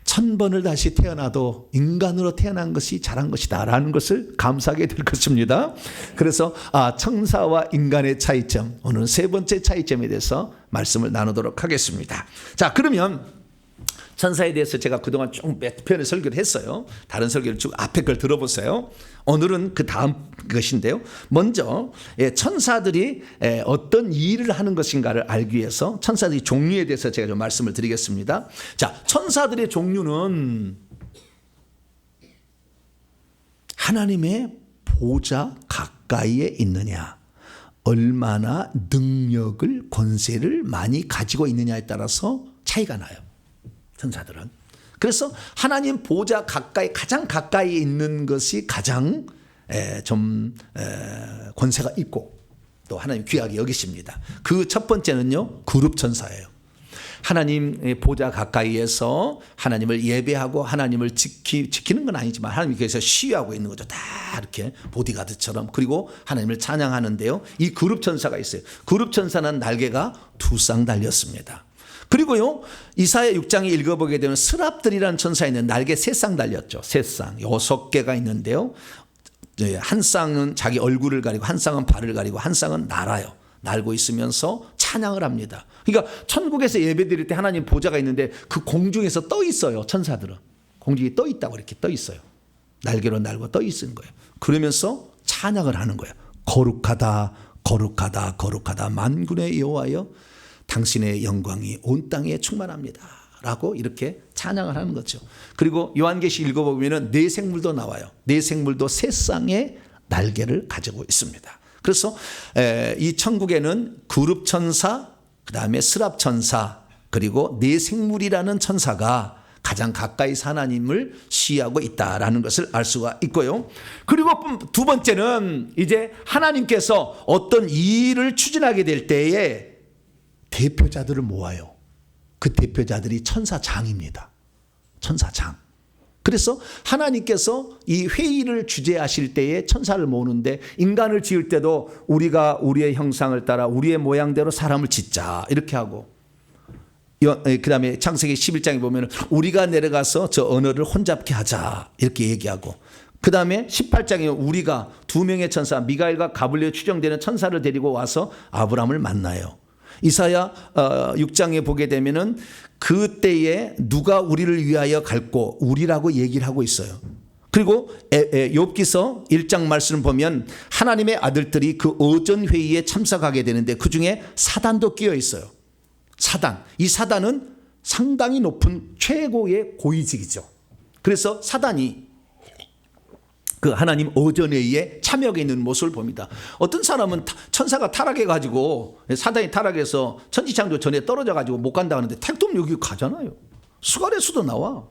1000번을 다시 태어나도 인간으로 태어난 것이 잘한 것이다 라는 것을 감사하게 될 것입니다. 그래서 천사와 인간의 차이점, 오늘은 세 번째 차이점에 대해서 말씀을 나누도록 하겠습니다. 자, 그러면 천사에 대해서 제가 그동안 쭉 몇 편의 설교를 했어요. 다른 설교를 쭉 앞에 걸 들어보세요. 오늘은 그 다음 것인데요. 먼저 천사들이 어떤 일을 하는 것인가를 알기 위해서 천사들의 종류에 대해서 제가 좀 말씀을 드리겠습니다. 자, 천사들의 종류는 하나님의 보좌 가까이에 있느냐, 얼마나 능력을, 권세를 많이 가지고 있느냐에 따라서 차이가 나요. 천사들은. 그래서 하나님 보좌 가까이, 가장 가까이 있는 것이 가장 좀 권세가 있고 또 하나님 귀하게 여기십니다. 그 첫 번째는요, 그룹 천사예요. 하나님 보좌 가까이에서 하나님을 예배하고 하나님을 지키는 건 아니지만 하나님께서 시위하고 있는 거죠. 다 이렇게 보디가드처럼. 그리고 하나님을 찬양하는데요, 이 그룹 천사가 있어요. 그룹 천사는 날개가 2쌍 달렸습니다. 그리고요, 이사야 6장에 읽어보게 되면 스랍들이라는 천사에는 날개 3쌍 달렸죠. 3쌍, 6개가 있는데요, 한 쌍은 자기 얼굴을 가리고, 한 쌍은 발을 가리고, 한 쌍은 날아요. 날고 있으면서 찬양을 합니다. 그러니까 천국에서 예배 드릴 때 하나님 보좌가 있는데 그 공중에서 떠 있어요. 천사들은 공중에 떠 있다고, 이렇게 떠 있어요. 날개로 날고 떠 있는 거예요. 그러면서 찬양을 하는 거예요. 거룩하다, 거룩하다, 거룩하다, 만군의 여호와여, 당신의 영광이 온 땅에 충만합니다 라고 이렇게 찬양을 하는 거죠. 그리고 요한계시 읽어보면 네 생물도 나와요. 네 생물도 3쌍의 날개를 가지고 있습니다. 그래서 이 천국에는 그룹 천사, 그 다음에 스랍 천사, 그리고 네 생물이라는 천사가 가장 가까이서 하나님을 시하고 있다라는 것을 알 수가 있고요. 그리고 두 번째는 이제 하나님께서 어떤 일을 추진하게 될 때에 대표자들을 모아요. 그 대표자들이 천사장입니다. 천사장. 그래서 하나님께서 이 회의를 주재하실 때에 천사를 모으는데, 인간을 지을 때도 우리가 우리의 형상을 따라 우리의 모양대로 사람을 짓자 이렇게 하고, 그 다음에 창세기 11장에 보면 우리가 내려가서 저 언어를 혼잡케 하자 이렇게 얘기하고, 그 다음에 18장에 우리가 2명의 천사 미가엘과 가브리엘 추정되는 천사를 데리고 와서 아브라함을 만나요. 이사야 6장에 보게 되면은 그때에 누가 우리를 위하여 갈고 우리라고 얘기를 하고 있어요. 그리고 욥기서 1장 말씀을 보면 하나님의 아들들이 그 어전 회의에 참석하게 되는데 그 중에 사단도 끼어 있어요. 사단. 이 사단은 상당히 높은 최고의 고위직이죠. 그래서 사단이 그 하나님 어전회의에 참여하게 있는 모습을 봅니다. 어떤 사람은 천사가 타락해가지고, 사단이 타락해서 천지창조 전에 떨어져가지고 못 간다 하는데 택도 없이 여기 가잖아요. 수갈의 수도 나와.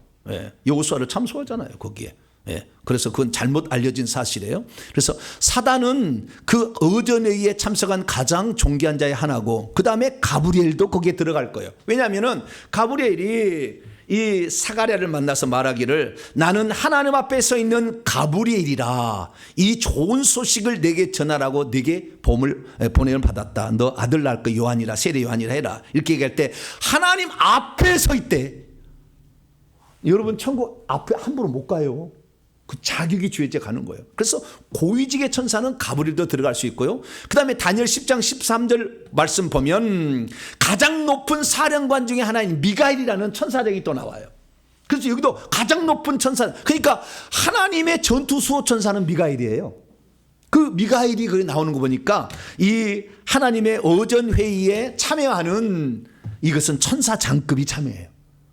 여호수아를 참소하잖아요. 거기에 예. 그래서 그건 잘못 알려진 사실이에요. 그래서 사단은 그 어전회의에 참석한 가장 존귀한 자의 하나고 그 다음에 가브리엘도 거기에 들어갈 거예요. 왜냐하면은 가브리엘이 이 사가랴를 만나서 말하기를 나는 하나님 앞에 서 있는 가브리엘이라 이 좋은 소식을 내게 전하라고 내게 보냄을 받았다. 너 아들 낳을 거 요한이라 세례 요한이라 해라. 이렇게 얘기할 때 하나님 앞에 서 있대. 여러분 천국 앞에 함부로 못 가요. 그 자격이 주어져 가는 거예요. 그래서 고위직의 천사는 가브리엘도 들어갈 수 있고요. 그 다음에 다니엘 10장 13절 말씀 보면 가장 높은 사령관 중에 하나인 미가엘이라는 천사장이 또 나와요. 그래서 여기도 가장 높은 천사, 그러니까 하나님의 전투 수호 천사는 미가엘이에요. 그 미가엘이 거기 나오는 거 보니까 이 하나님의 어전 회의에 참여하는 이것은 천사장급이 참여해요.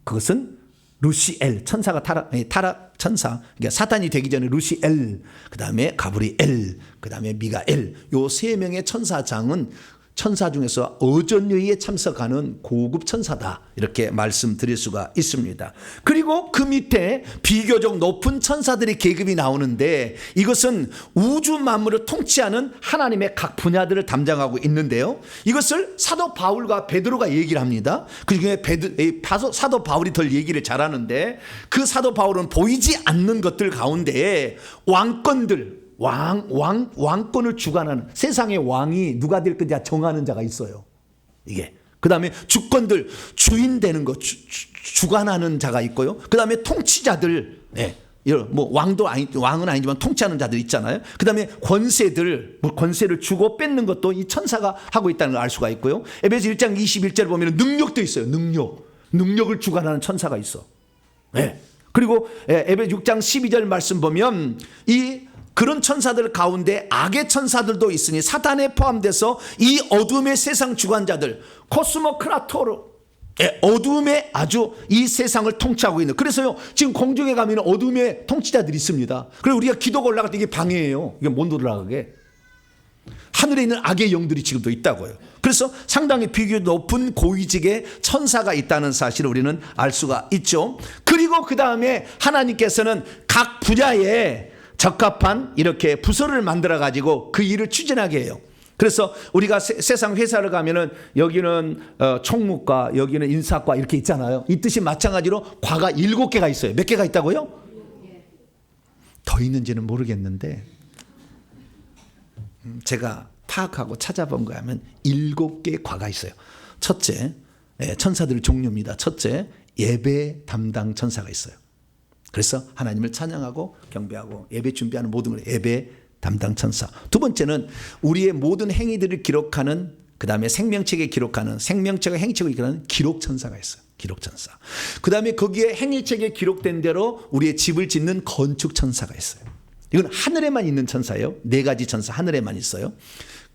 그것은 루시엘 천사가 타락 천사, 그러니까 사탄이 되기 전에 루시엘, 그 다음에 가브리엘, 그 다음에 미가엘, 요 세 명의 천사장은 천사 중에서 어전회의에 참석하는 고급 천사다, 이렇게 말씀드릴 수가 있습니다. 그리고 그 밑에 비교적 높은 천사들의 계급이 나오는데 이것은 우주 만물을 통치하는 하나님의 각 분야들을 담당하고 있는데요, 이것을 사도 바울과 베드로가 얘기를 합니다. 그 중에 사도 바울이 덜 얘기를 잘하는데 그 사도 바울은 보이지 않는 것들 가운데 왕권들, 왕권을 주관하는, 세상의 왕이 누가 될 건지 정하는 자가 있어요. 이게. 그 다음에 주권들, 주인 되는 것, 주관하는 자가 있고요. 그 다음에 통치자들, 뭐 왕은 아니지만 통치하는 자들 있잖아요. 그 다음에 권세들, 권세를 주고 뺏는 것도 이 천사가 하고 있다는 걸 알 수가 있고요. 에베소 1장 21절 보면 능력도 있어요. 능력을 주관하는 천사가 있어. 그리고 에베소 6장 12절 말씀 보면 그런 천사들 가운데 악의 천사들도 있으니 사탄에 포함돼서 이 어둠의 세상 주관자들, 코스모크라토르, 어둠의 아주 이 세상을 통치하고 있는, 그래서요 지금 공중에 가면 어둠의 통치자들이 있습니다. 그리고 우리가 기도가 올라갈 때 이게 방해예요. 이게 못 올라가게. 하늘에 있는 악의 영들이 지금도 있다고요. 그래서 상당히 비교적 높은 고위직의 천사가 있다는 사실을 우리는 알 수가 있죠. 그리고 그 다음에 하나님께서는 각 분야에 적합한 이렇게 부서를 만들어 가지고 그 일을 추진하게 해요. 그래서 우리가 세상 회사를 가면은 여기는 총무과, 여기는 인사과 이렇게 있잖아요. 이 뜻이 마찬가지로 과가 7개가 있어요. 몇 개가 있다고요? 더 있는지는 모르겠는데 제가 파악하고 찾아본 거 하면 7개의 과가 있어요. 첫째, 천사들 종류입니다. 첫째, 예배 담당 천사가 있어요. 그래서 하나님을 찬양하고 경배하고 예배 준비하는 모든 걸 예배 담당 천사. 두 번째는 우리의 모든 행위들을 기록하는, 그 다음에 생명책에 기록하는, 생명책과 행위책을 기록하는 기록 천사가 있어요. 기록 천사. 그 다음에 거기에 행위책에 기록된 대로 우리의 집을 짓는 건축 천사가 있어요. 이건 하늘에만 있는 천사예요. 4가지 천사 하늘에만 있어요.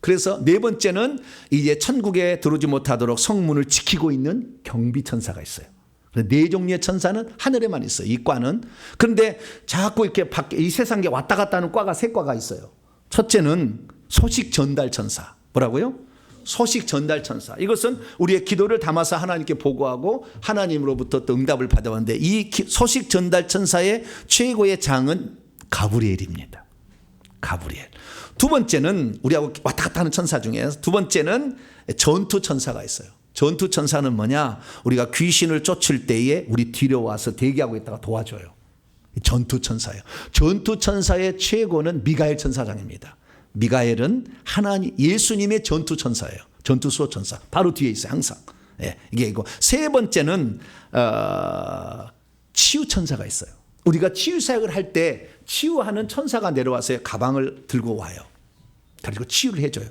그래서 네 번째는 이제 천국에 들어오지 못하도록 성문을 지키고 있는 경비 천사가 있어요. 4종류의 천사는 하늘에만 있어요. 이 과는. 그런데 자꾸 이렇게 밖에 이 세상에 왔다 갔다 하는 과가 3과가 있어요. 첫째는 소식 전달 천사. 뭐라고요? 소식 전달 천사. 이것은 우리의 기도를 담아서 하나님께 보고하고 하나님으로부터 또 응답을 받아왔는데 이 소식 전달 천사의 최고의 장은 가브리엘입니다. 가브리엘. 두 번째는 우리하고 왔다 갔다 하는 천사 중에 두 번째는 전투 천사가 있어요. 전투 천사는 뭐냐? 우리가 귀신을 쫓을 때에 우리 뒤로 와서 대기하고 있다가 도와줘요. 전투 천사예요. 전투 천사의 최고는 미가엘 천사장입니다. 미가엘은 하나님 예수님의 전투 천사예요. 전투 수호 천사. 바로 뒤에 있어요. 항상. 이게 이거. 세 번째는 치유 천사가 있어요. 우리가 치유 사역을 할 때 치유하는 천사가 내려와서 가방을 들고 와요. 그리고 치유를 해줘요.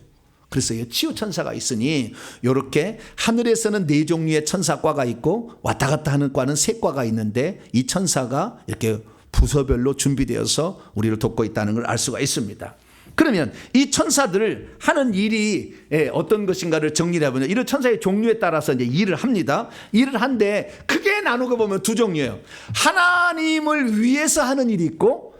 그래서 치유 천사가 있으니 이렇게 하늘에서는 4종류의 천사과가 있고 왔다 갔다 하는 과는 3과가 있는데 이 천사가 이렇게 부서별로 준비되어서 우리를 돕고 있다는 걸 알 수가 있습니다. 그러면 이 천사들을 하는 일이 어떤 것인가를 정리를 해보면 이런 천사의 종류에 따라서 이제 일을 합니다. 일을 한데 크게 나누고 보면 2종류예요. 하나님을 위해서 하는 일이 있고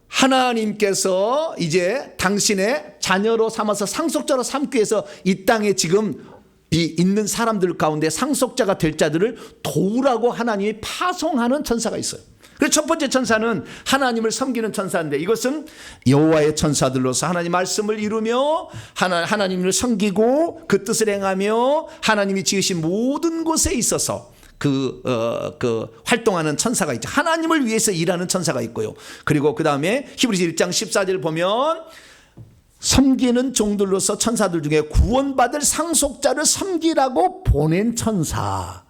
하나님께서 이제 당신의 자녀로 삼아서 상속자로 삼기 위해서 이 땅에 지금 있는 사람들 가운데 상속자가 될 자들을 도우라고 하나님이 파송하는 천사가 있어요. 그래서 첫 번째 천사는 하나님을 섬기는 천사인데, 이것은 여호와의 천사들로서 하나님 말씀을 이루며 하나님을 섬기고 그 뜻을 행하며 하나님이 지으신 모든 곳에 있어서 그 활동하는 천사가 있죠. 하나님을 위해서 일하는 천사가 있고요. 그리고 그 다음에 히브리서 1장 14절 보면 섬기는 종들로서 천사들 중에 구원받을 상속자를 섬기라고 보낸 천사,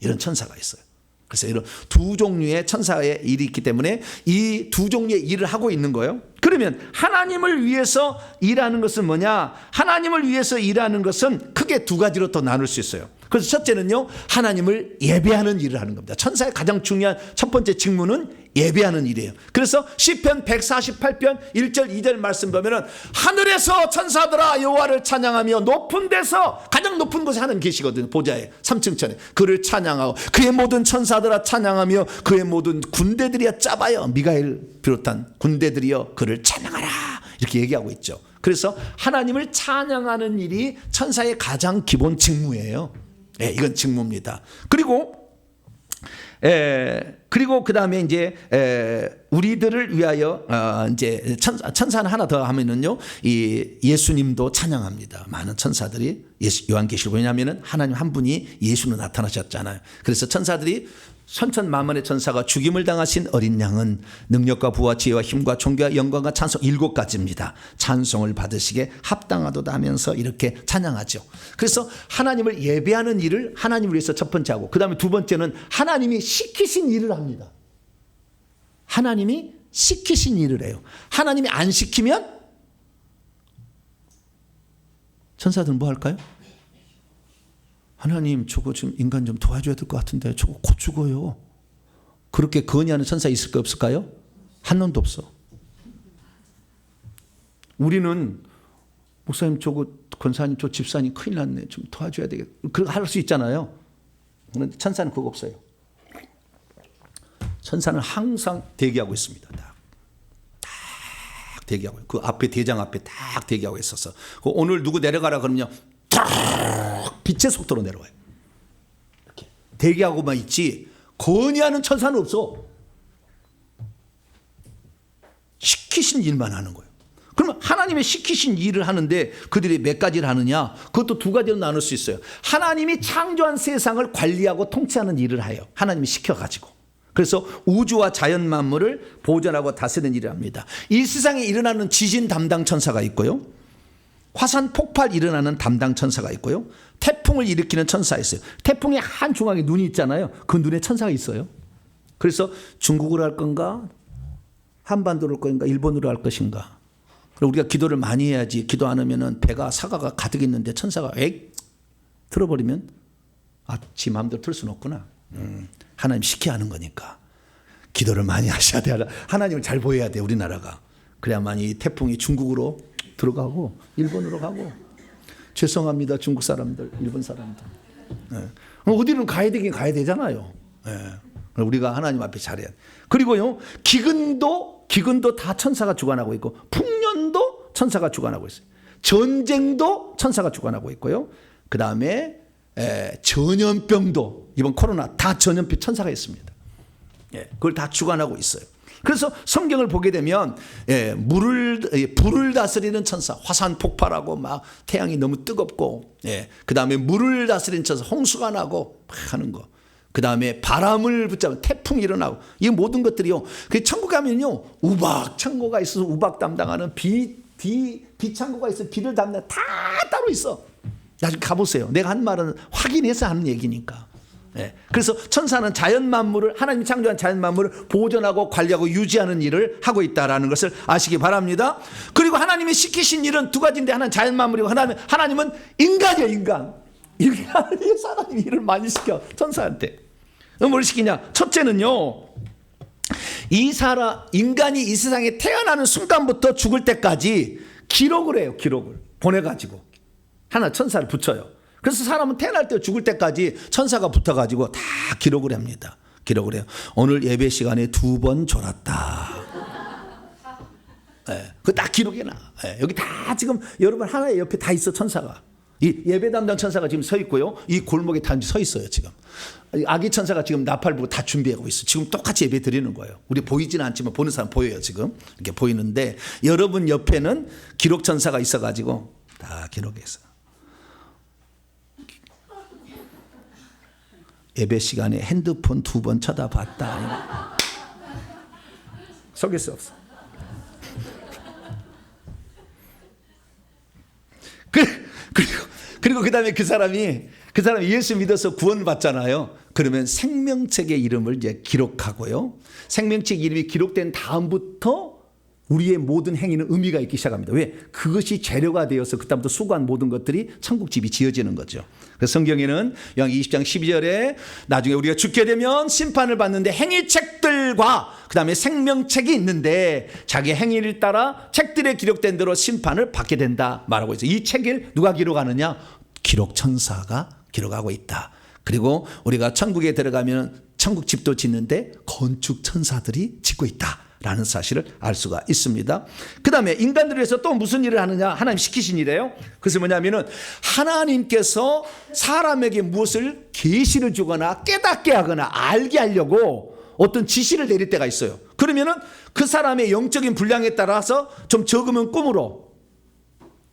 이런 천사가 있어요. 그래서 이런 두 종류의 천사의 일이 있기 때문에 이 두 종류의 일을 하고 있는 거예요. 그러면 하나님을 위해서 일하는 것은 뭐냐? 하나님을 위해서 일하는 것은 크게 두 가지로 더 나눌 수 있어요. 그래서 첫째는요, 하나님을 예배하는 일을 하는 겁니다. 천사의 가장 중요한 첫 번째 직무는 예배하는 일이에요. 그래서 시편 148편 1절 2절 말씀 보면은 하늘에서 천사들아 여호와를 찬양하며 높은 데서, 가장 높은 곳에 하나님 계시거든요. 보좌에 3층천에 그를 찬양하고 그의 모든 천사들아 찬양하며 그의 모든 군대들이여 짜봐요, 미가엘 비롯한 군대들이여 그를 찬양하라, 이렇게 얘기하고 있죠. 그래서 하나님을 찬양하는 일이 천사의 가장 기본 직무예요. 예, 이건 직무입니다. 그리고 그 다음에 이제 우리들을 위하여 이제 천사는 하나 더 하면은요, 이 예수님도 찬양합니다. 많은 천사들이 요한계시록, 왜냐하면은 하나님 한 분이 예수로 나타나셨잖아요. 그래서 천사들이 천천만만의 천사가 죽임을 당하신 어린 양은 능력과 부와 지혜와 힘과 존귀와 영광과 찬송 7가지입니다. 찬송을 받으시게 합당하도다 하면서 이렇게 찬양하죠. 그래서 하나님을 예배하는 일을 하나님을 위해서 첫 번째 하고, 그 다음에 두 번째는 하나님이 시키신 일을 합니다. 하나님이 시키신 일을 해요. 하나님이 안 시키면 천사들은 뭐 할까요? 하나님, 저거 좀 인간 좀 도와줘야 될 것 같은데 저거 곧 죽어요. 그렇게 건의하는 천사 있을까요, 없을까요? 한 놈도 없어. 우리는 목사님, 저거 권사님, 저 집사님 큰일 났네, 좀 도와줘야 되겠다, 그렇게 할 수 있잖아요. 그런데 천사는 그거 없어요. 천사는 항상 대기하고 있습니다. 딱 대기하고, 그 앞에 대장 앞에 딱 대기하고 있어서 오늘 누구 내려가라 그러면요, 빛의 속도로 내려와요. 이렇게 대기하고만 있지 건의하는 천사는 없어. 시키신 일만 하는 거예요. 그러면 하나님의 시키신 일을 하는데 그들이 몇 가지를 하느냐? 그것도 두 가지로 나눌 수 있어요. 하나님이 창조한 세상을 관리하고 통치하는 일을 해요. 하나님이 시켜가지고. 그래서 우주와 자연 만물을 보존하고 다스리는 일을 합니다. 이 세상에 일어나는 지진 담당 천사가 있고요, 화산 폭발 일어나는 담당 천사가 있고요, 태풍을 일으키는 천사가 있어요. 태풍의 한 중앙에 눈이 있잖아요. 그 눈에 천사가 있어요. 그래서 중국으로 할 건가, 한반도로 할 건가, 일본으로 할 것인가. 그리고 우리가 기도를 많이 해야지, 기도 안 하면은 배가 사과가 가득 있는데 천사가 틀어버리면 지 마음대로 틀 수는 없구나. 하나님 시켜야 하는 거니까 기도를 많이 하셔야 돼. 하나님을 잘 보여야 돼, 우리나라가. 그래야만 이 태풍이 중국으로 들어가고 일본으로 가고. 죄송합니다, 중국 사람들, 일본 사람들. 어디는 가야 되긴 가야 되잖아요. 우리가 하나님 앞에 잘해야 돼. 그리고요, 기근도 다 천사가 주관하고 있고, 풍년도 천사가 주관하고 있어요. 전쟁도 천사가 주관하고 있고요. 그 다음에 전염병도, 이번 코로나 다 전염병 천사가 있습니다. 그걸 다 주관하고 있어요. 그래서 성경을 보게 되면 불을 다스리는 천사, 화산 폭발하고 막 태양이 너무 뜨겁고, 그 다음에 물을 다스리는 천사, 홍수가 나고 막 하는 거, 그 다음에 바람을 붙잡은 태풍이 일어나고, 이 모든 것들이요, 그 천국 가면요, 우박 창고가 있어서 우박 담당하는 비 창고가 있어, 비를 담당, 다 따로 있어. 나중에 가보세요. 내가 한 말은 확인해서 하는 얘기니까. 그래서 천사는 자연 만물을, 하나님이 창조한 자연 만물을 보존하고 관리하고 유지하는 일을 하고 있다라는 것을 아시기 바랍니다. 그리고 하나님이 시키신 일은 두 가지인데, 하나는 자연 만물이고 하나님은 인간이에요. 인간이 사람이 일을 많이 시켜, 천사한테. 뭘 시키냐? 첫째는요, 인간이 이 세상에 태어나는 순간부터 죽을 때까지 기록을 해요. 기록을 보내가지고 하나 천사를 붙여요. 그래서 사람은 태어날 때 죽을 때까지 천사가 붙어가지고 다 기록을 합니다. 기록을 해요. 오늘 예배 시간에 2번 졸았다. 그거 딱 기록해놔. 여기 다 지금 여러분 하나의 옆에 다 있어, 천사가. 이 예배 담당 천사가 지금 서 있고요. 이 골목에 다 서 있어요, 지금. 아기 천사가 지금 나팔 불고 다 준비하고 있어요. 지금 똑같이 예배 드리는 거예요. 우리 보이지는 않지만 보는 사람 보여요, 지금. 이렇게 보이는데 여러분 옆에는 기록 천사가 있어가지고 다 기록했어요. 예배 시간에 핸드폰 2번 쳐다봤다. 속일 수 없어. 그리고 그 다음에 그 사람이 예수 믿어서 구원받잖아요. 그러면 생명책의 이름을 이제 기록하고요. 생명책 이름이 기록된 다음부터 우리의 모든 행위는 의미가 있기 시작합니다. 왜? 그것이 재료가 되어서 그다음부터 수고한 모든 것들이 천국집이 지어지는 거죠. 그래서 성경에는 요한 20장 12절에 나중에 우리가 죽게 되면 심판을 받는데 행위책들과 그다음에 생명책이 있는데 자기 행위를 따라 책들에 기록된 대로 심판을 받게 된다 말하고 있어요. 이 책을 누가 기록하느냐? 기록 천사가 기록하고 있다. 그리고 우리가 천국에 들어가면 천국집도 짓는데 건축 천사들이 짓고 있다 라는 사실을 알 수가 있습니다. 그 다음에 인간들을 위해서 또 무슨 일을 하느냐? 하나님 시키신 일이에요. 그것은 뭐냐면은 하나님께서 사람에게 무엇을 계시를 주거나 깨닫게 하거나 알게 하려고 어떤 지시를 내릴 때가 있어요. 그러면은 그 사람의 영적인 분량에 따라서 좀 적으면 꿈으로,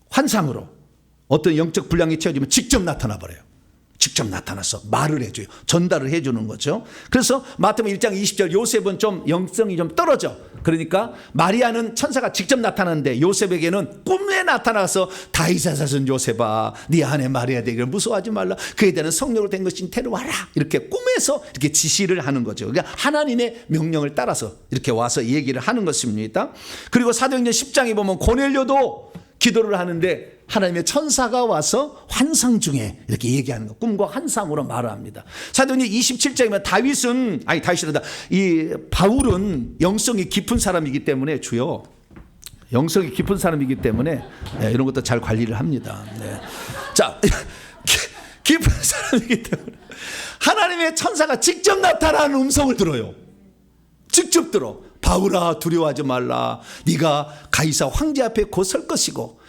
환상으로, 어떤 영적 분량이 채워지면 직접 나타나 버려요. 직접 나타나서 말을 해줘요. 전달을 해주는 거죠. 그래서 마태복음 1장 20절 요셉은 좀 영성이 좀 떨어져. 그러니까 마리아는 천사가 직접 나타나는데 요셉에게는 꿈에 나타나서 다윗의 자손 요셉아 네 아내 마리아 되기를 무서워하지 말라. 그에 대한 성령으로 된 것인 데려와라. 이렇게 꿈에서 이렇게 지시를 하는 거죠. 그러니까 하나님의 명령을 따라서 이렇게 와서 얘기를 하는 것입니다. 그리고 사도행전 10장에 보면 고넬료도 기도를 하는데 하나님의 천사가 와서 환상 중에 이렇게 얘기하는 거, 꿈과 환상으로 말을 합니다. 사도행전 27장이면 다윗이란다. 이 바울은 영성이 깊은 사람이기 때문에 주요 영성이 깊은 사람이기 때문에 이런 것도 잘 관리를 합니다. 네. 자, 깊은 사람이기 때문에 하나님의 천사가 직접 나타나는 음성을 들어요. 직접 들어. 바울아 두려워하지 말라. 네가 가이사 황제 앞에 곧 설 것이고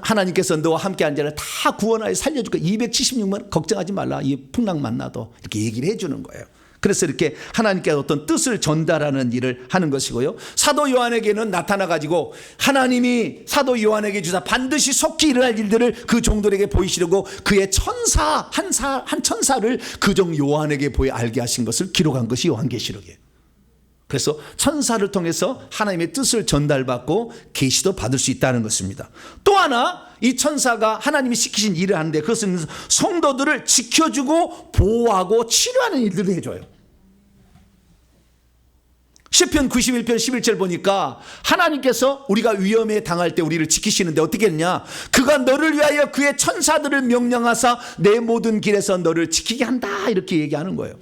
하나님께서 너와 함께 한 자를 다 구원하여 살려줄 거야. 276만 걱정하지 말라. 이 풍랑 만나도 이렇게 얘기를 해주는 거예요. 그래서 이렇게 하나님께 어떤 뜻을 전달하는 일을 하는 것이고요. 사도 요한에게는 나타나가지고 하나님이 사도 요한에게 주사 반드시 속히 일어날 일들을 그 종들에게 보이시려고 그의 천사 한 천사를 그 종 요한에게 보여 알게 하신 것을 기록한 것이 요한계시록이에요. 그래서 천사를 통해서 하나님의 뜻을 전달받고 계시도 받을 수 있다는 것입니다. 또 하나 이 천사가 하나님이 시키신 일을 하는데 그것은 성도들을 지켜주고 보호하고 치료하는 일들을 해줘요. 시편 91편 11절 보니까 하나님께서 우리가 위험에 당할 때 우리를 지키시는데 어떻게 했냐? 그가 너를 위하여 그의 천사들을 명령하사 내 모든 길에서 너를 지키게 한다 이렇게 얘기하는 거예요.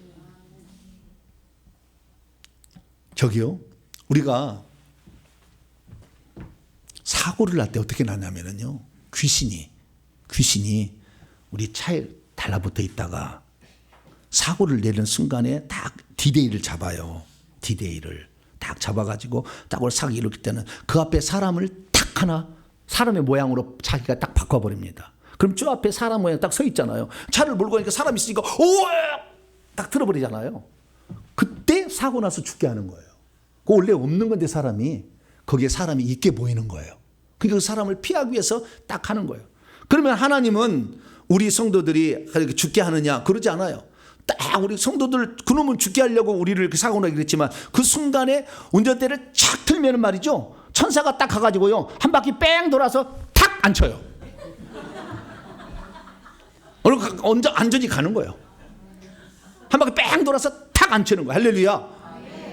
저기요, 우리가 사고를 날 때 어떻게 나냐면요, 귀신이 우리 차에 달라붙어 있다가 사고를 내는 순간에 딱 디데이를 잡아요. 디데이를 딱 잡아가지고 딱을 사기 이렇게 때는 그 앞에 사람을 딱 하나 사람의 모양으로 자기가 딱 바꿔버립니다. 그럼 저 앞에 사람 모양 딱 서 있잖아요. 차를 몰고 가니까 사람이 있으니까 딱 틀어버리잖아요. 그때 사고 나서 죽게 하는 거예요. 그 원래 없는 건데 사람이 거기에 사람이 있게 보이는 거예요. 그러니까 그 사람을 피하기 위해서 딱 하는 거예요. 그러면 하나님은 우리 성도들이 그렇게 죽게 하느냐? 그러지 않아요. 딱 우리 성도들 그놈은 죽게 하려고 우리를 이렇게 사고 나게 그랬지만 그 순간에 운전대를 착 틀면 말이죠. 천사가 딱 가가지고요 한 바퀴 뺑 돌아서 탁 앉혀요. 언제 안전히 가는 거예요. 한 바퀴 뺑 돌아서 탁 앉히는 거예요. 할렐루야.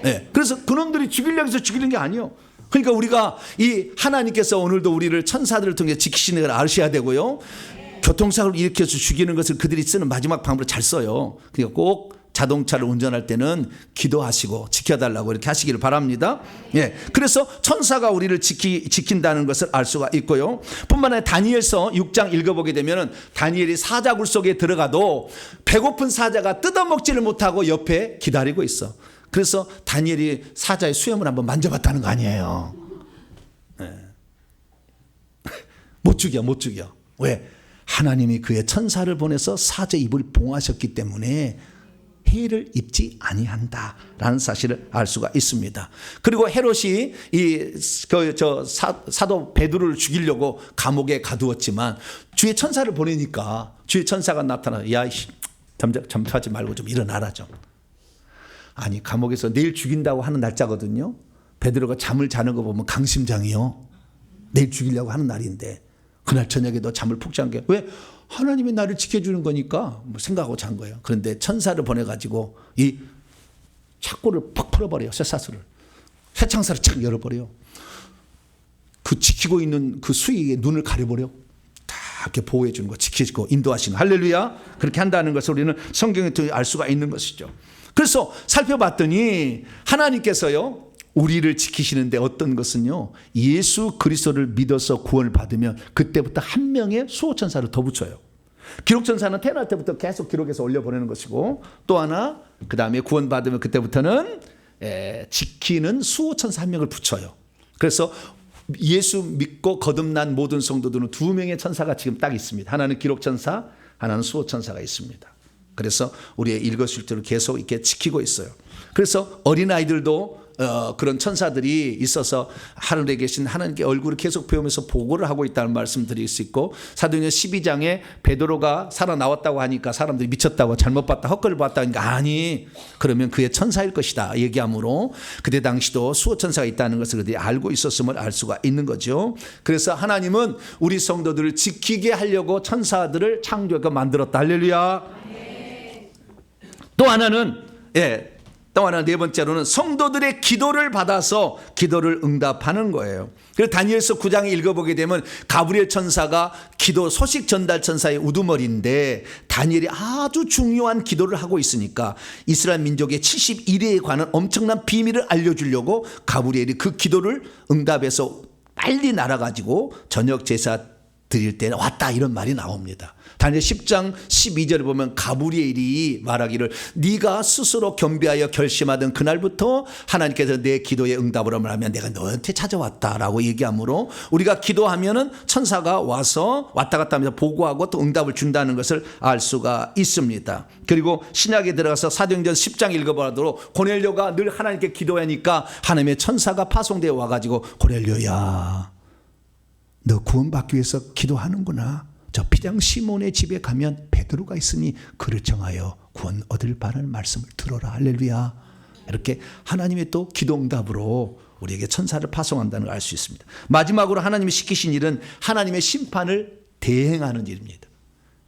네. 그래서 그놈들이 죽이려고 해서 죽이는 게 아니에요. 그러니까 우리가 이 하나님께서 오늘도 우리를 천사들을 통해 지키시는 걸 아셔야 되고요. 교통사고를 일으켜서 죽이는 것을 그들이 쓰는 마지막 방법으로 잘 써요. 그러니까 꼭 자동차를 운전할 때는 기도하시고 지켜달라고 이렇게 하시기를 바랍니다. 예. 그래서 천사가 우리를 지킨다는 것을 알 수가 있고요. 뿐만 아니라 다니엘서 6장 읽어보게 되면 다니엘이 사자굴 속에 들어가도 배고픈 사자가 뜯어먹지를 못하고 옆에 기다리고 있어. 그래서 다니엘이 사자의 수염을 한번 만져봤다는 거 아니에요. 네. 못 죽여. 왜? 하나님이 그의 천사를 보내서 사제 입을 봉하셨기 때문에 해를 입지 아니한다라는 사실을 알 수가 있습니다. 그리고 헤롯이 사도 베드로를 죽이려고 감옥에 가두었지만 주의 천사를 보내니까 주의 천사가 나타나, 야, 잠자지 말고 좀 일어나라 좀. 아니, 감옥에서 내일 죽인다고 하는 날짜거든요. 베드로가 잠을 자는 거 보면 강심장이요. 내일 죽이려고 하는 날인데 그날 저녁에도 잠을 푹 잔 게 왜? 하나님이 나를 지켜주는 거니까 생각하고 잔 거예요. 그런데 천사를 보내가지고 이 착고를 팍 풀어버려요. 쇠사슬을. 쇠창살을 착 열어버려요. 그 지키고 있는 그 수위의 눈을 가려버려. 다 이렇게 보호해 주는 거, 지켜주고 인도하시는 거. 할렐루야. 그렇게 한다는 것을 우리는 성경에 알 수가 있는 것이죠. 그래서 살펴봤더니 하나님께서요, 우리를 지키시는데 어떤 것은요, 예수 그리스도를 믿어서 구원을 받으면 그때부터 한 명의 수호천사를 더 붙여요. 기록천사는 태어날 때부터 계속 기록해서 올려보내는 것이고, 또 하나 그 다음에 구원받으면 그때부터는 지키는 수호천사 한 명을 붙여요. 그래서 예수 믿고 거듭난 모든 성도들은 두 명의 천사가 지금 딱 있습니다. 하나는 기록천사, 하나는 수호천사가 있습니다. 그래서 우리의 일거수일투를 계속 이렇게 지키고 있어요. 그래서 어린아이들도 그런 천사들이 있어서 하늘에 계신 하나님께 얼굴을 계속 배우면서 보고를 하고 있다는 말씀 드릴 수 있고, 사도행전 12장에 베드로가 살아나왔다고 하니까 사람들이 미쳤다고, 잘못 봤다, 헛걸을 봤다 하니까 아니, 그러면 그의 천사일 것이다 얘기하므로 그때 당시도 수호천사가 있다는 것을 그들이 알고 있었음을 알 수가 있는 거죠. 그래서 하나님은 우리 성도들을 지키게 하려고 천사들을 창조하고 만들었다. 할렐루야. 또 하나는 또 하나 네 번째로는 성도들의 기도를 받아서 기도를 응답하는 거예요. 그래서 다니엘서 9장에 읽어보게 되면 가브리엘 천사가 기도 소식 전달 천사의 우두머리인데, 다니엘이 아주 중요한 기도를 하고 있으니까 이스라엘 민족의 71회에 관한 엄청난 비밀을 알려주려고 가브리엘이 그 기도를 응답해서 빨리 날아가지고 저녁 제사 드릴 때 왔다, 이런 말이 나옵니다. 다니엘 10장 12절을 보면 가브리엘이 말하기를 네가 스스로 겸비하여 결심하던 그날부터 하나님께서 내 기도에 응답을 하면 내가 너한테 찾아왔다라고 얘기하므로, 우리가 기도하면은 천사가 와서 왔다 갔다 하면서 보고하고 또 응답을 준다는 것을 알 수가 있습니다. 그리고 신약에 들어가서 사도행전 10장 읽어보도록 고넬료가 늘 하나님께 기도하니까 하나님의 천사가 파송되어 와가지고 고넬료야, 너 구원받기 위해서 기도하는구나. 저 피장 시몬의 집에 가면 베드로가 있으니 그를 정하여 구원 얻을 바라는 말씀을 들어라. 할렐루야. 이렇게 하나님의 또 기도응답으로 우리에게 천사를 파송한다는 걸 알 수 있습니다. 마지막으로 하나님이 시키신 일은 하나님의 심판을 대행하는 일입니다.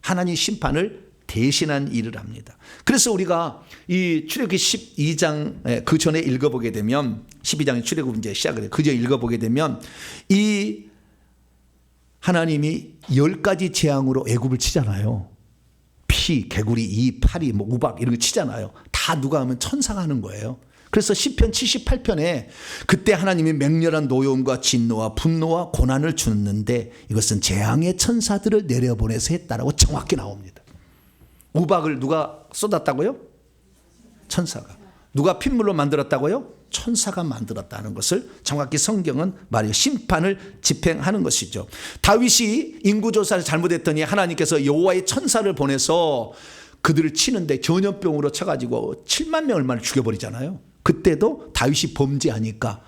하나님의 심판을 대신한 일을 합니다. 그래서 우리가 이 출애굽기 12장 그 전에 읽어보게 되면, 12장의 출애굽 이제 시작을 해요. 그저 읽어보게 되면 이 하나님이 10가지 재앙으로 애굽을 치잖아요. 피, 개구리, 이, 파리, 우박 이런 거 치잖아요. 다 누가 하면 천사가 하는 거예요. 그래서 시편 78편에 그때 하나님이 맹렬한 노여움과 진노와 분노와 고난을 주는데 이것은 재앙의 천사들을 내려보내서 했다라고 정확히 나옵니다. 우박을 누가 쏟았다고요? 천사가. 누가 핏물로 만들었다고요? 천사가 만들었다는 것을 정확히 성경은 말이에요. 심판을 집행하는 것이죠. 다윗이 인구조사를 잘못했더니 하나님께서 여호와의 천사를 보내서 그들을 치는데 전염병으로 쳐가지고 7만 명 얼마를 죽여버리잖아요. 그때도 다윗이 범죄하니까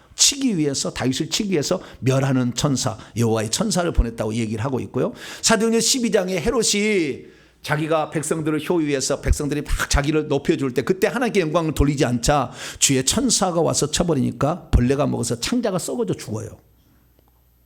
다윗을 치기 위해서 멸하는 천사, 여호와의 천사를 보냈다고 얘기를 하고 있고요. 사도행전 12장에 헤롯이 자기가 백성들을 효유해서 백성들이 막 자기를 높여줄 때 그때 하나님께 영광을 돌리지 않자 주의 천사가 와서 쳐버리니까 벌레가 먹어서 창자가 썩어져 죽어요.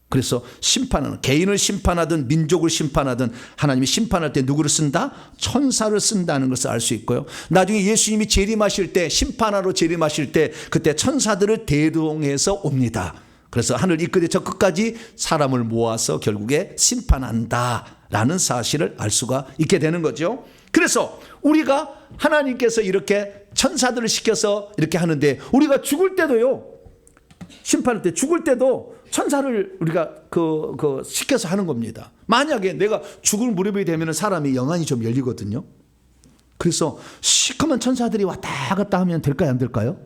그래서 심판은 개인을 심판하든 민족을 심판하든 하나님이 심판할 때 누구를 쓴다? 천사를 쓴다는 것을 알 수 있고요. 나중에 예수님이 재림하실 때, 심판하러 재림하실 때 그때 천사들을 대동해서 옵니다. 그래서 하늘 이 끝에 저 끝까지 사람을 모아서 결국에 심판한다라는 사실을 알 수가 있게 되는 거죠. 그래서 우리가 하나님께서 이렇게 천사들을 시켜서 이렇게 하는데, 우리가 죽을 때도요, 심판할 때 죽을 때도 천사를 우리가 시켜서 하는 겁니다. 만약에 내가 죽을 무렵이 되면 사람이 영안이 좀 열리거든요. 그래서 시커먼 천사들이 왔다 갔다 하면 될까요, 안 될까요?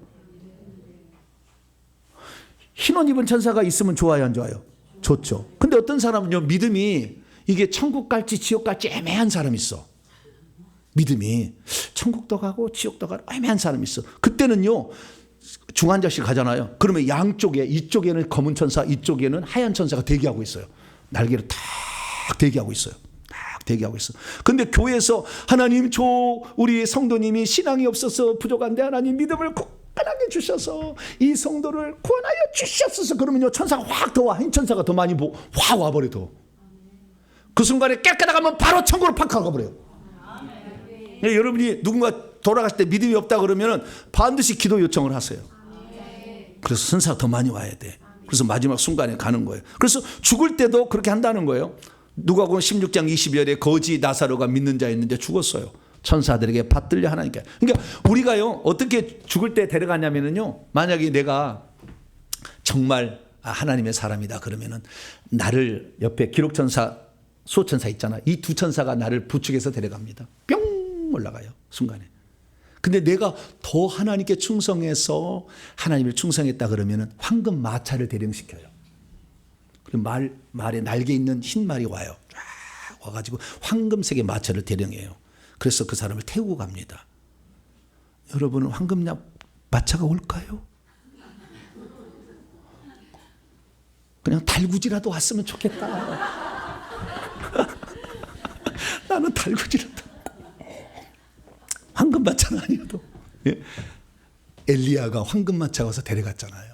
흰옷 입은 천사가 있으면 좋아요, 안 좋아요? 좋죠. 근데 어떤 사람은요, 믿음이 이게 천국 갈지 지옥 갈지 애매한 사람이 있어. 믿음이 천국도 가고 지옥도 가고 애매한 사람이 있어. 그때는요, 중환자실 가잖아요. 그러면 양쪽에, 이쪽에는 검은 천사, 이쪽에는 하얀 천사가 대기하고 있어요. 날개를 탁 대기하고 있어요. 딱 대기하고 있어. 근데 교회에서 하나님, 우리 성도님이 신앙이 없어서 부족한데 하나님 믿음을 굳건하게 주셔서 이 성도를 구원하여 주시옵소서. 그러면요, 천사가 확 더 와. 흰 천사가 더 많이 확 와버려. 더. 그 순간에 깨끗하면 바로 천국으로 팍 가버려요. 네, 여러분이 누군가 돌아가실 때 믿음이 없다 그러면 반드시 기도 요청을 하세요. 그래서 천사가 더 많이 와야 돼. 그래서 마지막 순간에 가는 거예요. 그래서 죽을 때도 그렇게 한다는 거예요. 누가복음 16장 20절에 거지 나사로가 믿는 자였는데 죽었어요. 천사들에게 받들려 하나님께. 그러니까 우리가요, 어떻게 죽을 때 데려가냐면요, 만약에 내가 정말 하나님의 사람이다 그러면은 나를 옆에 기록천사, 수호천사 있잖아. 이 두 천사가 나를 부축해서 데려갑니다. 뿅 올라가요, 순간에. 근데 내가 더 하나님께 충성해서 하나님을 충성했다 그러면은 황금 마차를 대령시켜요. 그리고 말에 날개 있는 흰 말이 와요. 쫙 와가지고 황금색의 마차를 대령해요. 그래서 그 사람을 태우고 갑니다. 여러분은 황금 마차가 올까요? 그냥 달구지라도 왔으면 좋겠다. 나는 달구지라도. 황금마차는 아니어도. 예? 엘리야가 황금마차 와서 데려갔잖아요.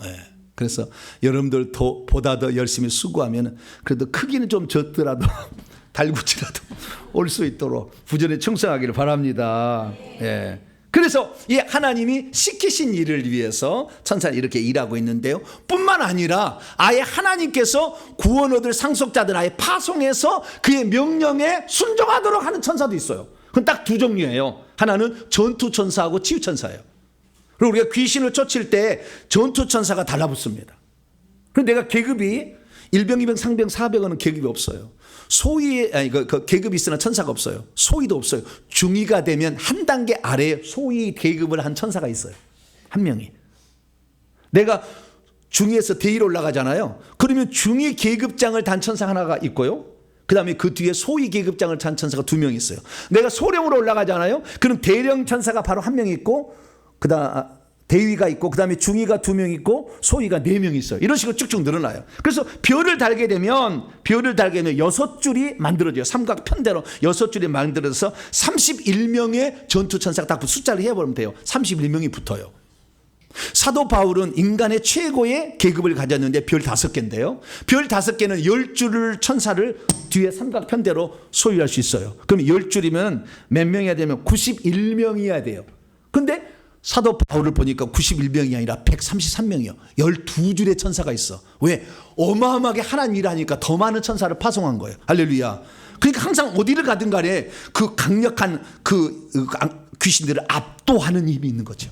예. 그래서 여러분들 보다 더 열심히 수고하면 그래도 크기는 좀 적더라도 달구지라도 올 수 있도록 부전에 충성하기를 바랍니다. 예. 그래서 이 하나님이 시키신 일을 위해서 천사는 이렇게 일하고 있는데요. 뿐만 아니라 아예 하나님께서 구원 얻을 상속자들 아예 파송해서 그의 명령에 순종하도록 하는 천사도 있어요. 그건 딱 두 종류예요. 하나는 전투천사하고 치유천사예요. 그리고 우리가 귀신을 쫓을 때 전투천사가 달라붙습니다. 그런데 내가 계급이 1병, 2병, 상병, 4병은 계급이 없어요. 소위, 그 계급이 있으나 천사가 없어요. 소위도 없어요. 중위가 되면 한 단계 아래에 소위 계급을 한 천사가 있어요. 한 명이. 내가 중위에서 대위로 올라가잖아요. 그러면 중위 계급장을 단 천사 하나가 있고요. 그 다음에 그 뒤에 소위 계급장을 단 천사가 2명 있어요. 내가 소령으로 올라가잖아요. 그럼 대령 천사가 바로 한 명 있고, 대위가 있고, 그 다음에 중위가 2명 있고, 소위가 4명 있어요. 이런 식으로 쭉쭉 늘어나요. 그래서 별을 달게 되면 6줄이 만들어져요. 삼각 편대로 6줄이 만들어서 31명의 전투천사가 딱 숫자를 해버리면 돼요. 31명이 붙어요. 사도 바울은 인간의 최고의 계급을 가졌는데 별 5개인데요. 별 5개는 10줄 천사를 뒤에 삼각 편대로 소유할 수 있어요. 그럼 10줄이면 몇 명이어야 되면 91명이어야 돼요. 근데 사도 바울을 보니까 91명이 아니라 133명이요. 12줄의 천사가 있어. 왜? 어마어마하게 하나님 일하니까 더 많은 천사를 파송한 거예요. 할렐루야. 그러니까 항상 어디를 가든 간에 그 강력한 그 귀신들을 압도하는 힘이 있는 거죠.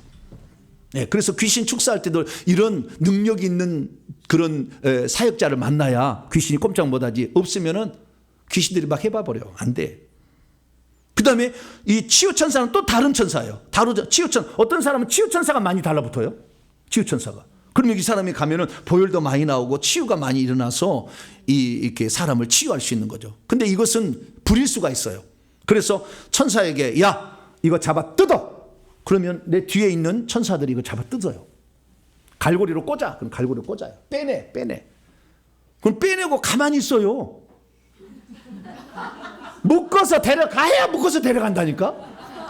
네, 그래서 귀신 축사할 때도 이런 능력이 있는 그런 사역자를 만나야 귀신이 꼼짝 못하지. 없으면은 귀신들이 막 해봐버려. 안 돼. 그 다음에 이 치유천사는 또 다른 천사예요. 어떤 사람은 치유천사가 많이 달라붙어요. 치유천사가. 그러면 이 사람이 가면은 보혈도 많이 나오고 치유가 많이 일어나서 이렇게 사람을 치유할 수 있는 거죠. 근데 이것은 불일 수가 있어요. 그래서 천사에게 야, 이거 잡아 뜯어. 그러면 내 뒤에 있는 천사들이 이거 잡아 뜯어요. 갈고리로 꽂아. 그럼 갈고리로 꽂아요. 빼내. 그럼 빼내고 가만히 있어요. 묶어서 데려간다니까.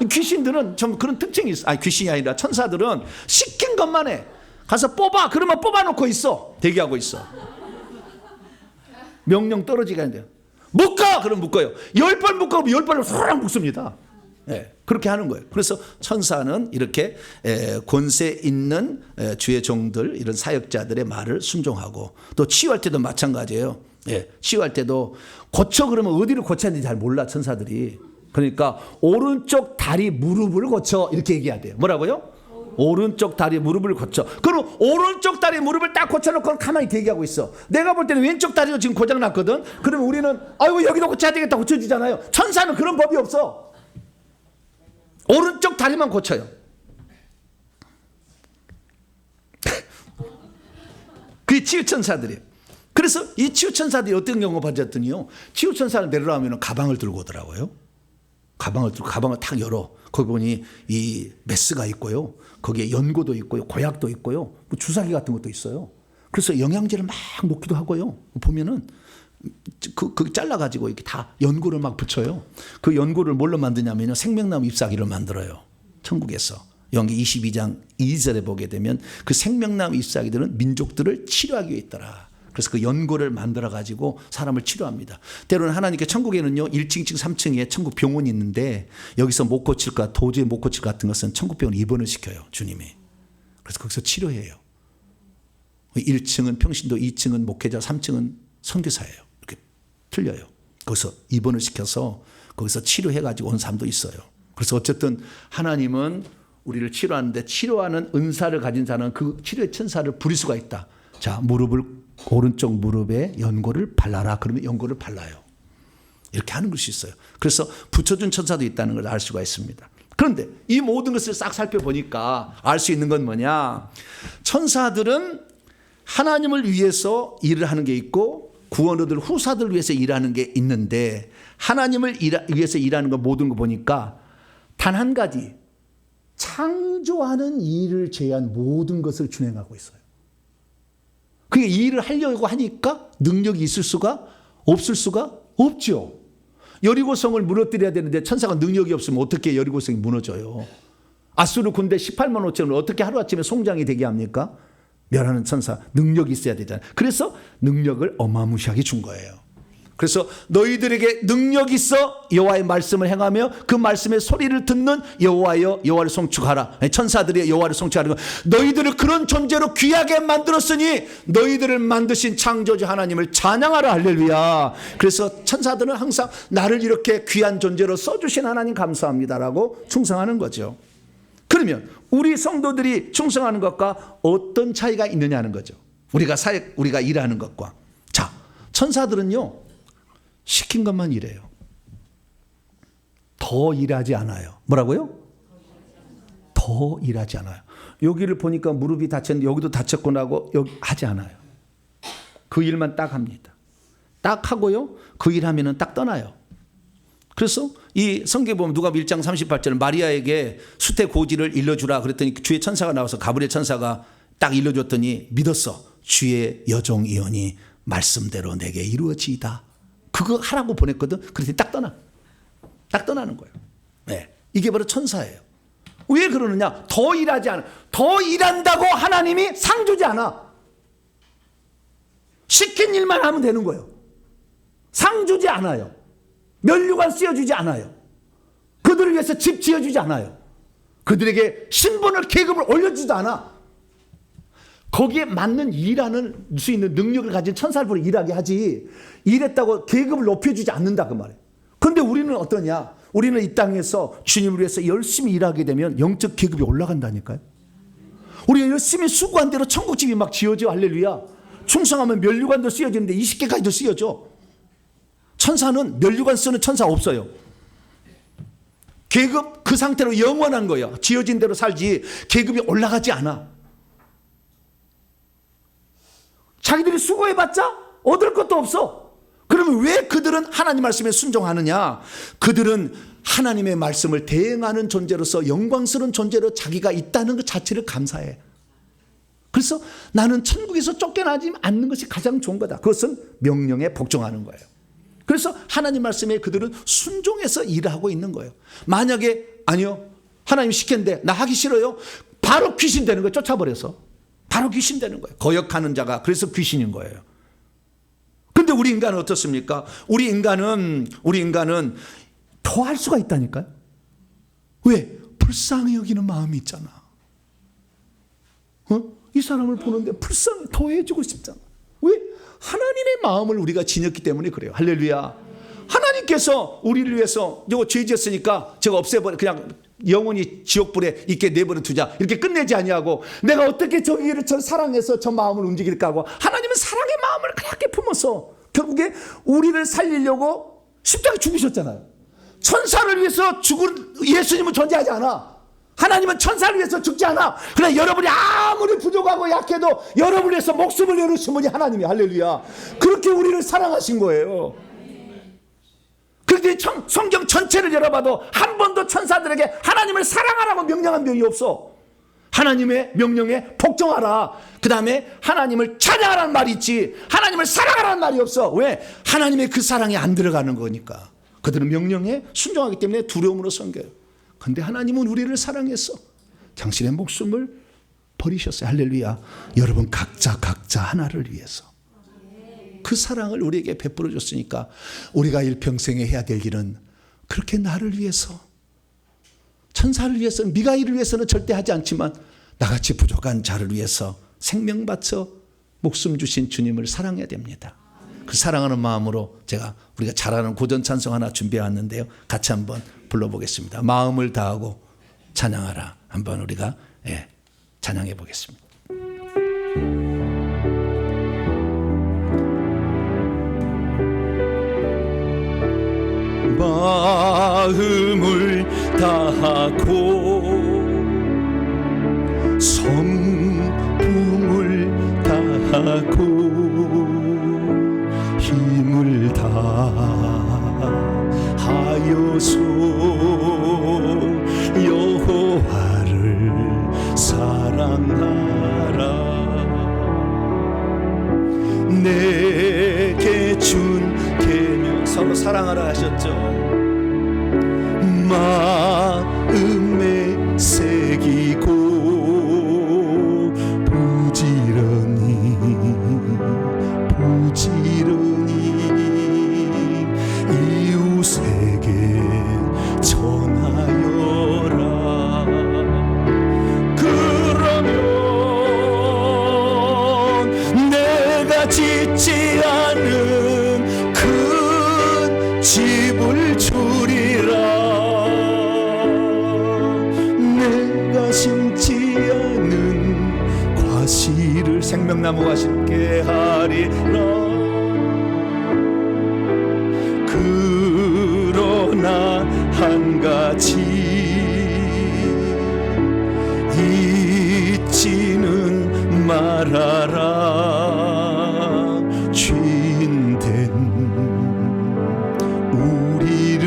귀신들은 좀 그런 특징이 있어. 아니, 귀신이 아니라 천사들은 시킨 것만 해. 가서 뽑아. 그러면 뽑아놓고 있어. 대기하고 있어. 명령 떨어지게 하는데요. 묶어. 그럼 묶어요. 10번 묶어. 10번을 후랑 묶습니다. 네, 그렇게 하는 거예요. 그래서 천사는 이렇게 권세 있는 주의 종들, 이런 사역자들의 말을 순종하고, 또 치유할 때도 마찬가지예요. 예, 치유할 때도 고쳐 그러면 어디를 고쳐야 하는지 잘 몰라, 천사들이. 그러니까 오른쪽 다리 무릎을 고쳐 이렇게 얘기해야 돼요. 뭐라고요? 오른쪽 다리 무릎을 고쳐. 그럼 오른쪽 다리 무릎을 딱 고쳐놓고 가만히 대기하고 있어. 내가 볼 때는 왼쪽 다리도 지금 고장났거든. 그러면 우리는 아이고 여기도 고쳐야 되겠다 고쳐지잖아요. 천사는 그런 법이 없어. 오른쪽 다리만 고쳐요. 그게 치유천사들이에요. 그래서 그래서 이 치유천사들이 어떤 경우 받았더니요, 치유천사를 내려라면 가방을 들고 오더라고요. 가방을 탁 열어. 거기 보니 이 메스가 있고요, 거기에 연고도 있고요, 고약도 있고요, 뭐 주사기 같은 것도 있어요. 그래서 영양제를 막 놓기도 하고요. 보면은 그 잘라가지고 이렇게 다 연고를 막 붙여요. 그 연고를 뭘로 만드냐면요, 생명나무 잎사귀를 만들어요. 천국에서. 영기 22장 2절에 보게 되면 그 생명나무 잎사귀들은 민족들을 치료하기 위해 있더라. 그래서 그 연고를 만들어 가지고 사람을 치료합니다. 때로는 하나님께 천국에는요 1층, 2층, 3층에 천국 병원이 있는데 여기서 못 고칠 것, 도저히 못 고칠 것 같은 것은 천국 병원 입원을 시켜요, 주님이. 그래서 거기서 치료해요. 1층은 평신도, 2층은 목회자, 3층은 선교사예요. 이렇게 틀려요. 거기서 입원을 시켜서 거기서 치료해 가지고 온 사람도 있어요. 그래서 어쨌든 하나님은 우리를 치료하는데, 치료하는 은사를 가진 자는 그 치료의 천사를 부릴 수가 있다. 자, 오른쪽 무릎에 연고를 발라라. 그러면 연고를 발라요. 이렇게 하는 것이 있어요. 그래서 붙여준 천사도 있다는 걸 알 수가 있습니다. 그런데 이 모든 것을 싹 살펴보니까 알 수 있는 건 뭐냐? 천사들은 하나님을 위해서 일을 하는 게 있고 구원 얻을 후사들을 위해서 일하는 게 있는데, 하나님을 위해서 일하는 거 모든 거 보니까 단 한 가지, 창조하는 일을 제외한 모든 것을 준행하고 있어요. 그게 이 일을 하려고 하니까 능력이 있을 수가 없을 수가 없죠. 여리고성을 무너뜨려야 되는데 천사가 능력이 없으면 어떻게 여리고성이 무너져요? 아수르 군대 18만 5천을 어떻게 하루아침에 송장이 되게 합니까? 멸하는 천사, 능력이 있어야 되잖아요. 그래서 능력을 어마무시하게 준 거예요. 그래서 너희들에게 능력이 있어 여호와의 말씀을 행하며 그 말씀의 소리를 듣는 여호와여 여호와를 송축하라. 천사들이 여호와를 송축하는 거, 너희들을 그런 존재로 귀하게 만들었으니 너희들을 만드신 창조주 하나님을 찬양하라. 할렐루야. 그래서 천사들은 항상 나를 이렇게 귀한 존재로 써주신 하나님 감사합니다라고 충성하는 거죠. 그러면 우리 성도들이 충성하는 것과 어떤 차이가 있느냐는 거죠. 우리가 일하는 것과. 자, 천사들은요 시킨 것만 일해요. 더 일하지 않아요. 뭐라고요? 더 일하지 않아요. 여기를 보니까 무릎이 다쳤는데 여기도 다쳤구나 하고 여기 하지 않아요. 그 일만 딱 합니다. 딱 하고요, 그 일 하면은 딱 떠나요. 그래서 이 성경에 보면 누가복음 1장 38절은 마리아에게 수태고지를 일러주라 그랬더니 주의 천사가 나와서 가브리엘 천사가 딱 일러줬더니 믿었어. 주의 여종이오니 말씀대로 내게 이루어지이다. 그거 하라고 보냈거든. 그랬더니 딱 떠나. 딱 떠나는 거예요. 네. 이게 바로 천사예요. 왜 그러느냐? 더 일하지 않아. 더 일한다고 하나님이 상 주지 않아. 시킨 일만 하면 되는 거예요. 상 주지 않아요. 면류관 씌워주지 않아요. 그들을 위해서 집 지어주지 않아요. 그들에게 신분을, 계급을 올려주지도 않아. 거기에 맞는 일하는 수 있는 능력을 가진 천사를 보러 일하게 하지, 일했다고 계급을 높여주지 않는다 그 말이에요. 그런데 우리는 어떠냐? 우리는 이 땅에서 주님을 위해서 열심히 일하게 되면 영적 계급이 올라간다니까요. 우리가 열심히 수고한 대로 천국집이 막 지어져. 할렐루야. 충성하면 면류관도 씌워지는데 20개까지도 씌워져. 천사는 면류관 쓰는 천사 없어요. 계급 그 상태로 영원한 거예요. 지어진 대로 살지 계급이 올라가지 않아. 자기들이 수고해봤자 얻을 것도 없어. 그러면 왜 그들은 하나님 말씀에 순종하느냐? 그들은 하나님의 말씀을 대행하는 존재로서 영광스러운 존재로 자기가 있다는 것 자체를 감사해. 그래서 나는 천국에서 쫓겨나지 않는 것이 가장 좋은 거다. 그것은 명령에 복종하는 거예요. 그래서 하나님 말씀에 그들은 순종해서 일을 하고 있는 거예요. 만약에 아니요, 하나님 시켰는데 나 하기 싫어요, 바로 귀신 되는 거예요. 쫓아버려서 바로 귀신 되는 거예요. 거역하는 자가 그래서 귀신인 거예요. 근데 우리 인간은 어떻습니까? 우리 인간은 더 할 수가 있다니까요. 왜? 불쌍히 여기는 마음이 있잖아. 이 사람을 보는데 불쌍히 더 해주고 싶잖아. 왜? 하나님의 마음을 우리가 지녔기 때문에 그래요. 할렐루야. 하나님께서 우리를 위해서 이거 죄 지었으니까 제가 없애버려, 그냥 영원히 지옥불에 있게 내버려 두자, 이렇게 끝내지 아니하고 내가 어떻게 저기를 저 사랑해서 저 마음을 움직일까 하고, 하나님은 사랑의 마음을 그렇게 품어서 결국에 우리를 살리려고 십자가에 죽으셨잖아요. 천사를 위해서 죽은 예수님은 존재하지 않아. 하나님은 천사를 위해서 죽지 않아. 그러나 여러분이 아무리 부족하고 약해도 여러분을 위해서 목숨을 내놓으신 분이 하나님이, 할렐루야. 그렇게 우리를 사랑하신 거예요. 그런데 성경 전체를 열어봐도 한 번도 천사들에게 하나님을 사랑하라고 명령한 명이 없어. 하나님의 명령에 복종하라. 그 다음에 하나님을 찬양하라는 말이 있지, 하나님을 사랑하라는 말이 없어. 왜? 하나님의 그 사랑이 안 들어가는 거니까. 그들은 명령에 순종하기 때문에 두려움으로 섬겨요. 그런데 하나님은 우리를 사랑해서 당신의 목숨을 버리셨어요. 할렐루야. 여러분 각자 하나를 위해서 그 사랑을 우리에게 베풀어 줬으니까 우리가 일평생에 해야 될 일은 그렇게 나를 위해서, 천사를 위해서는, 미가일을 위해서는 절대 하지 않지만 나같이 부족한 자를 위해서 생명 바쳐 목숨 주신 주님을 사랑해야 됩니다. 그 사랑하는 마음으로 우리가 잘 아는 고전 찬송 하나 준비해 왔는데요. 같이 한번 불러보겠습니다. 마음을 다하고 찬양하라. 한번 우리가 찬양해 보겠습니다. 마음을 다하고 성품을 다하고 힘을 다하여서 여호와를 사랑하라. 내게 준 계명, 서로 사랑하라 하셨죠. 마음에 새기고 부지런히 이웃에게 전하여라. 그러면 내가 짓지 않은 큰 집을 주리라. 내가 심지 않은 과실을, 생명나무 과실을 깨하리라. 그러나 한 가지 잊지는 말아라. 죄인된 우리를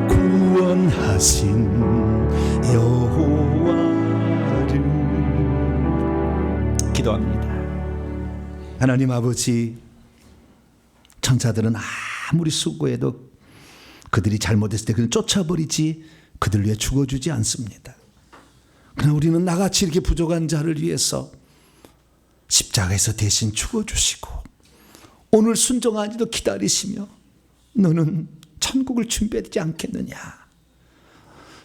구원하신 여호와를. 기도합니다. 하나님 아버지, 천사들은 아무리 수고해도 그들이 잘못했을 때 그냥 쫓아버리지 그들 위해 죽어주지 않습니다. 그러나 우리는 나같이 이렇게 부족한 자를 위해서 십자가에서 대신 죽어주시고 오늘 순종하지도 기다리시며 너는 천국을 준비하지 않겠느냐.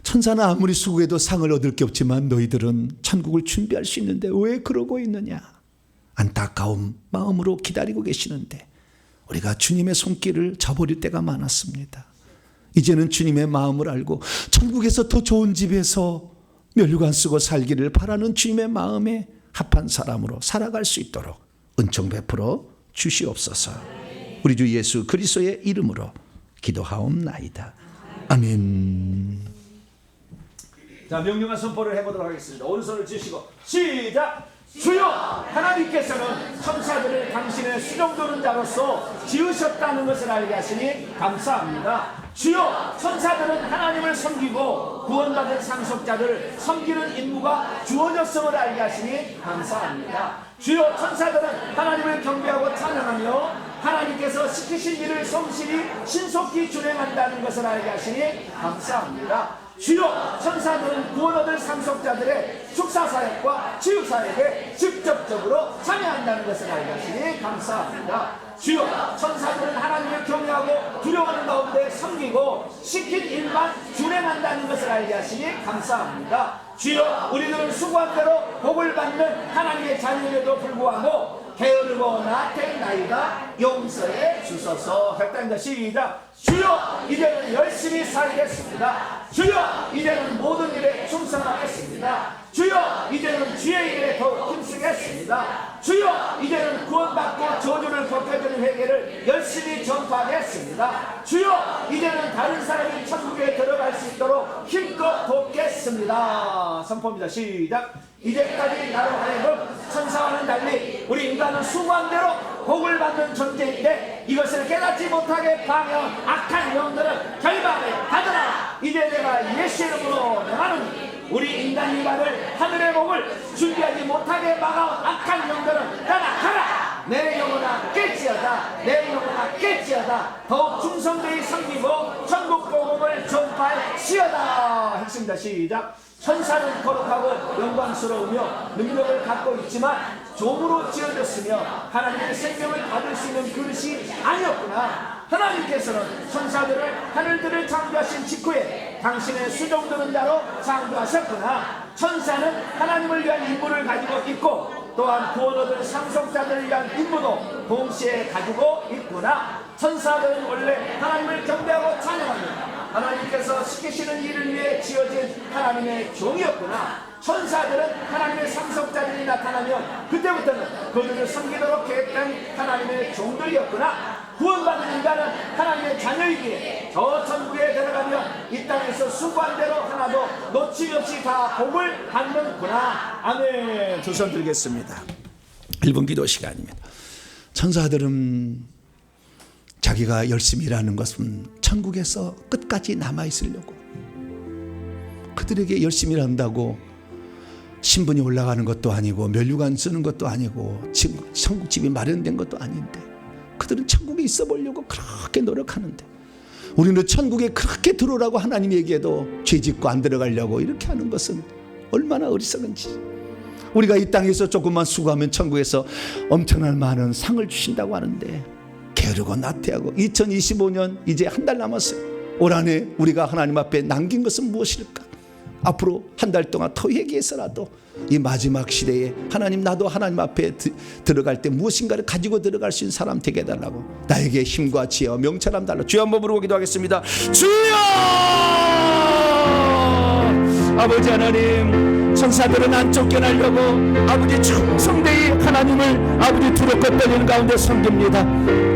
천사는 아무리 수고해도 상을 얻을 게 없지만 너희들은 천국을 준비할 수 있는데 왜 그러고 있느냐. 안타까운 마음으로 기다리고 계시는데 우리가 주님의 손길을 저버릴 때가 많았습니다. 이제는 주님의 마음을 알고 천국에서 더 좋은 집에서 멸류관 쓰고 살기를 바라는 주님의 마음에 합한 사람으로 살아갈 수 있도록 은총 베풀어 주시옵소서. 우리 주 예수 그리스도의 이름으로 기도하옵나이다. 아멘. 자, 명령한 선포를 해보도록 하겠습니다. 오른손을 쥐시고 시작. 주여, 하나님께서는 천사들을 당신의 수종도는 자로서 지으셨다는 것을 알게 하시니 감사합니다. 주여, 천사들은 하나님을 섬기고 구원받은 상속자들을 섬기는 임무가 주어졌음을 알게 하시니 감사합니다. 주여, 천사들은 하나님을 경배하고 찬양하며 하나님께서 시키신 일을 성실히 신속히 준행한다는 것을 알게 하시니 감사합니다. 주여, 천사들은 구원 얻을 상속자들의 축사사역과 치유사역에 직접적으로 참여한다는 것을 알게 하시니 감사합니다. 주여, 천사들은 하나님을 경외하고 두려워하는 가운데 섬기고 시킨 일만 준행한다는 것을 알게 하시니 감사합니다. 주여, 우리들은 수고한 대로 복을 받는 하나님의 자녀임에도 불구하고 게으르고 나태나이다 용서해 주소서. 했답니다. 시작. 주여 이제는 열심히 살겠습니다. 주여 이제는 모든 일에 충성하겠습니다. 주여 이제는 주의 일에 더 힘쓰겠습니다. 주여 이제는 구원받고 저주를 벗겨주는 회개를 열심히 전파하겠습니다. 주여 이제는 다른 사람이 천국에 들어갈 수 있도록 힘껏 돕겠습니다. 선포입니다. 시작. 이제까지 나로 하여금 천사와는 달리 우리 인간은 수고한대로 복을 받는 존재인데 이것을 깨닫지 못하게 방해한 악한 영들은 결박을 받으라. 이제 내가 예수의 이름으로 명하노니 우리 인간 인간을 하늘의 복을 준비하지 못하게 막아온 악한 영들은 떠나가라. 내 영혼아 깰지어다. 내 영혼아 깰지어다. 더욱 충성되이 섬기고 천국 복음을 전파할지어다. 핵심입니다. 시작. 천사는 거룩하고 영광스러우며 능력을 갖고 있지만 종으로 지어졌으며 하나님의 생명을 받을 수 있는 그릇이 아니었구나. 하나님께서는 천사들을 하늘들을 창조하신 직후에 당신의 수종드는 자로 창조하셨구나. 천사는 하나님을 위한 임무를 가지고 있고 또한 구원 얻을 상속자들을 위한 임무도 동시에 가지고 있구나. 천사들은 원래 하나님을 경배하고 찬양합니다. 하나님께서 시키시는 일을 위해 지어진 하나님의 종이었구나. 천사들은 하나님의 상속자들이 나타나면 그때부터는 그들을 섬기도록 계획된 하나님의 종들이었구나. 구원받은 인간은 하나님의 자녀이기에 저 천국에 들어가며 이 땅에서 수고한 대로 하나도 놓침이 없이 다 복을 받는구나. 아멘. 두 손 들겠습니다. 1분 기도 시간입니다. 천사들은 자기가 열심히 일하는 것은 천국에서 끝까지 남아있으려고, 그들에게 열심히 일한다고 신분이 올라가는 것도 아니고 면류관 쓰는 것도 아니고 천국집이 마련된 것도 아닌데 그들은 천국에 있어 보려고 그렇게 노력하는데, 우리는 천국에 그렇게 들어오라고 하나님 얘기해도 죄짓고 안 들어가려고 이렇게 하는 것은 얼마나 어리석은지. 우리가 이 땅에서 조금만 수고하면 천국에서 엄청난 많은 상을 주신다고 하는데 게으르고 나태하고 2025년 이제 한 달 남았어요. 올 한 해 우리가 하나님 앞에 남긴 것은 무엇일까? 앞으로 한 달 동안 토익에서라도 이 마지막 시대에 하나님, 나도 하나님 앞에 들어갈 때 무엇인가를 가지고 들어갈 수 있는 사람 되게 해달라고, 나에게 힘과 지혜와 명철함 달라. 주여 한번 부르고 기도하겠습니다. 주여! 아버지 하나님, 천사들은 안 쫓겨나려고 아버지 충성되이 하나님을 아버지 두렵고 떨리는 가운데 섬깁니다.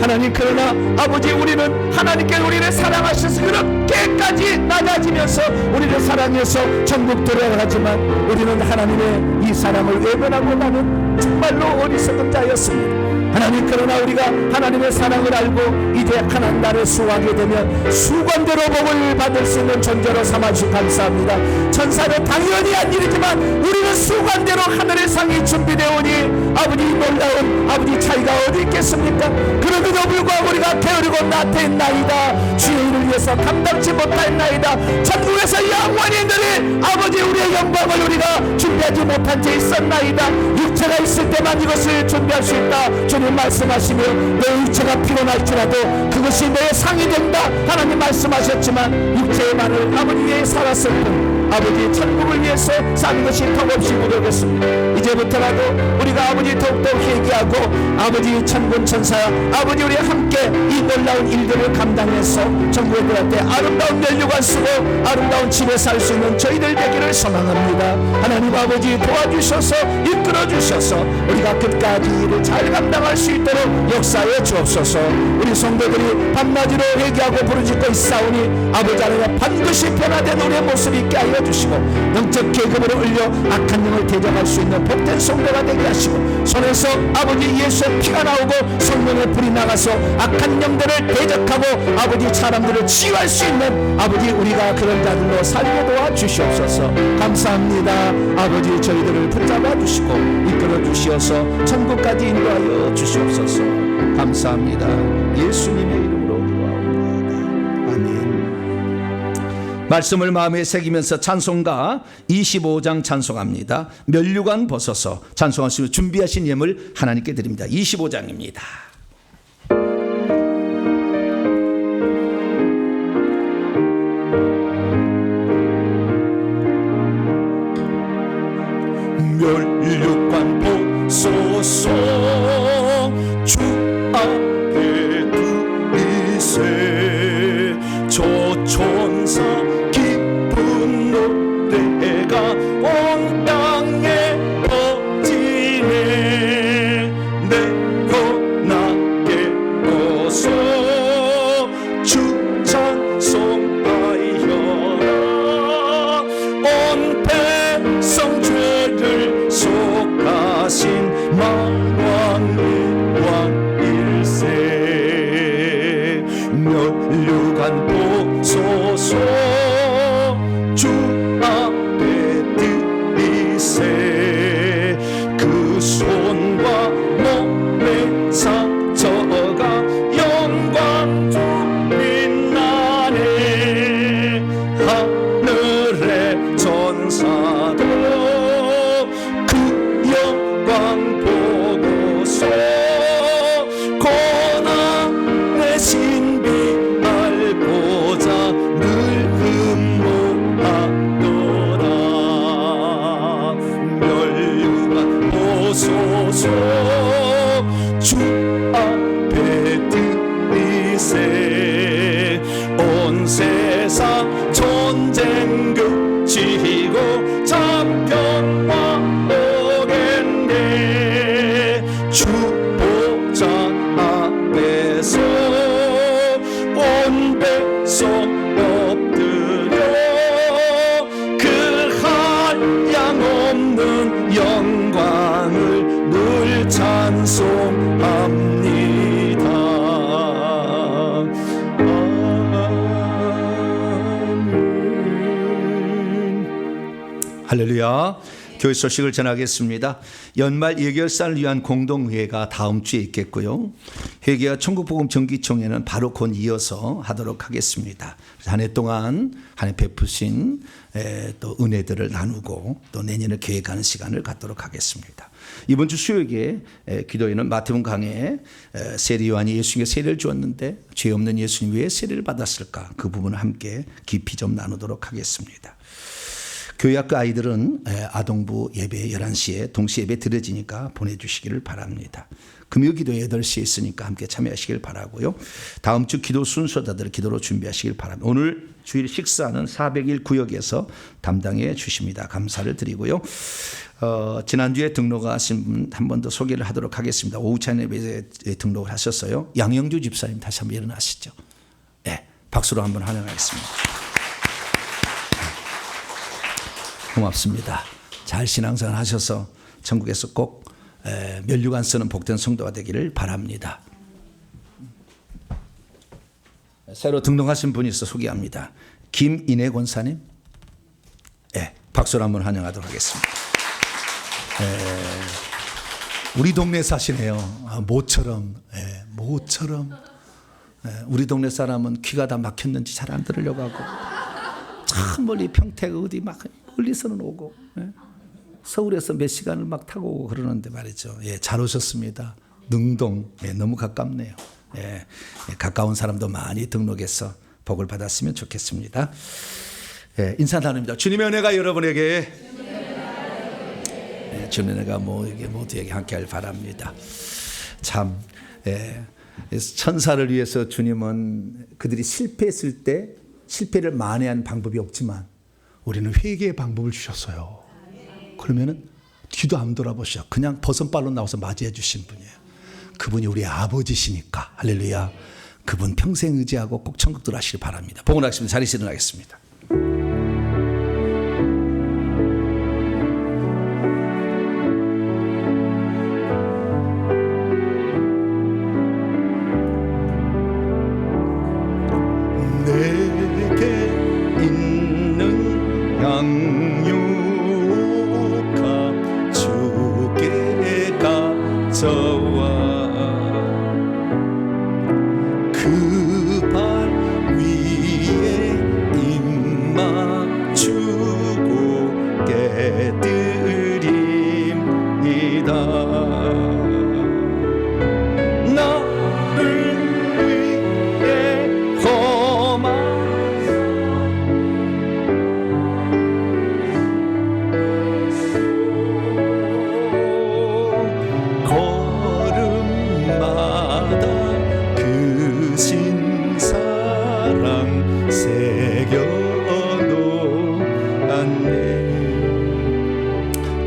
하나님, 그러나 아버지 우리는 하나님께 우리를 사랑하셔서 그렇게까지 낮아지면서 우리를 사랑해서 천국 들어가지만 우리는 하나님의 이 사랑을 외면하고 나는 정말로 어리석은 자였습니다. 하나님, 그러나 우리가 하나님의 사랑을 알고 이제 하나님 나라를 수호하게 되면 수건대로 복을 받을 수 있는 존재로 삼아주셔서 감사합니다. 천사는 당연히 한 일이지만 우리는 수건대로 하늘의 상이 준비되오니 아버지, 놀라운 아버지 차이가 어디 있겠습니까? 그럼에도 불구하고 우리가 게으르고 나태했나이다. 주의 일을 위해서 감당치 못했나이다. 천국에서 영원히 누릴 아버지 우리의 영광을 우리가 준비하지 못한 채 있었나이다. 육체가 있을 때만 이것을 준비할 수 있다. 주님 말씀하시며 내 육체가 피곤할지라도 그것이 내 상이 된다. 하나님 말씀하셨지만 육체만을 아버지 위해 살았을 뿐 아버지 천국을 위해서 산 것이 턱없이 무료겠습니다. 이제부터라도 우리가 아버지 더욱더 회개하고 아버지 천군 천사 아버지 우리 함께 이 놀라운 일들을 감당해서 천국에 들어갈 때 아름다운 면류관 쓰고 아름다운 집에 살 수 있는 저희들 되기를 소망합니다. 하나님 아버지 도와주셔서 이끌어 주셔서 우리가 끝까지 일을 잘 감당할 수 있도록 역사해 주옵소서. 우리 성도들이 밤낮으로 회개하고 부르짖고 있사오니 아버지 하나님 반드시 변화된 우리의 모습이 있게 하여 주시고 영적 계급으로 올려 악한 영을 대적할 수 있는 복된 성도가 되게 하시고 손에서 아버지 예수의 피가 나오고 성령의 불이 나가서 악한 영들을 대적하고 아버지 사람들을 치유할 수 있는 아버지 우리가 그런 자들로 살게 도와주시옵소서. 감사합니다. 아버지 저희들을 붙잡아 주시고 이끌어 주시어서 천국까지 인도하여 주시옵소서. 감사합니다. 예수님의 이름으로 기도하옵나이다. 아멘. 말씀을 마음에 새기면서 찬송가 25장 찬송합니다. 면류관 벗어서 찬송하시며 준비하신 예물 하나님께 드립니다. 25장입니다. 면류관 벗어서 할렐루야. 교회 소식을 전하겠습니다. 연말 예결산을 위한 공동회의가 다음 주에 있겠고요. 회개와 천국복음 정기총회는 바로 곧 이어서 하도록 하겠습니다. 한 해 동안 한 해 베푸신 또 은혜들을 나누고 또 내년을 계획하는 시간을 갖도록 하겠습니다. 이번 주 수요일에 기도회는 마태복음 강해에 세례 요한이 예수님께 세례를 주었는데 죄 없는 예수님 왜 세례를 받았을까? 그 부분을 함께 깊이 좀 나누도록 하겠습니다. 교회학교 아이들은 아동부 예배 11시에 동시 예배 드려지니까 보내주시기를 바랍니다. 금요 기도 8시에 있으니까 함께 참여하시길 바라고요. 다음 주 기도 순서자들 기도로 준비하시길 바랍니다. 오늘 주일 식사는 401 구역에서 담당해 주십니다. 감사를 드리고요. 지난주에 등록하신 분 한 번 더 소개를 하도록 하겠습니다. 오후찬 예배에 등록을 하셨어요. 양영주 집사님 다시 한번 일어나시죠. 네, 박수로 한번 환영하겠습니다. 고맙습니다. 잘 신앙생활 하셔서 천국에서 꼭 면류관 쓰는 복된 성도가 되기를 바랍니다. 새로 등록하신 분이 있어 소개합니다. 김인혜 권사님. 네, 박수로 한번 환영하도록 하겠습니다. 우리 동네 사시네요. 모처럼. 모처럼. 우리 동네 사람은 귀가 다 막혔는지 잘 안 들으려고 하고 참 멀리 평택 어디 막 멀리서는 오고 서울에서 몇 시간을 막 타고 오고 그러는데 말이죠. 잘 오셨습니다. 능동 너무 가깝네요. 가까운 사람도 많이 등록해서 복을 받았으면 좋겠습니다. 인사 나눕니다. 주님의 은혜가 여러분에게 주님의 은혜가 모두에게 함께할 바랍니다. 참 천사를 위해서 주님은 그들이 실패했을 때 실패를 만회한 방법이 없지만 우리는 회개의 방법을 주셨어요. 그러면은 뒤도 안 돌아보셔. 그냥 버선발로 나와서 맞이해 주신 분이에요. 그분이 우리 아버지시니까 할렐루야. 그분 평생 의지하고 꼭 천국 들어가시길 바랍니다. 복을 하시면 자리에서 일어나겠습니다. 양육하 주께 가져와 그 발 위에 입 맞추고 깨드립니다. 나를 위해 험한 걸음마다 그 신사랑 새겨놓았네.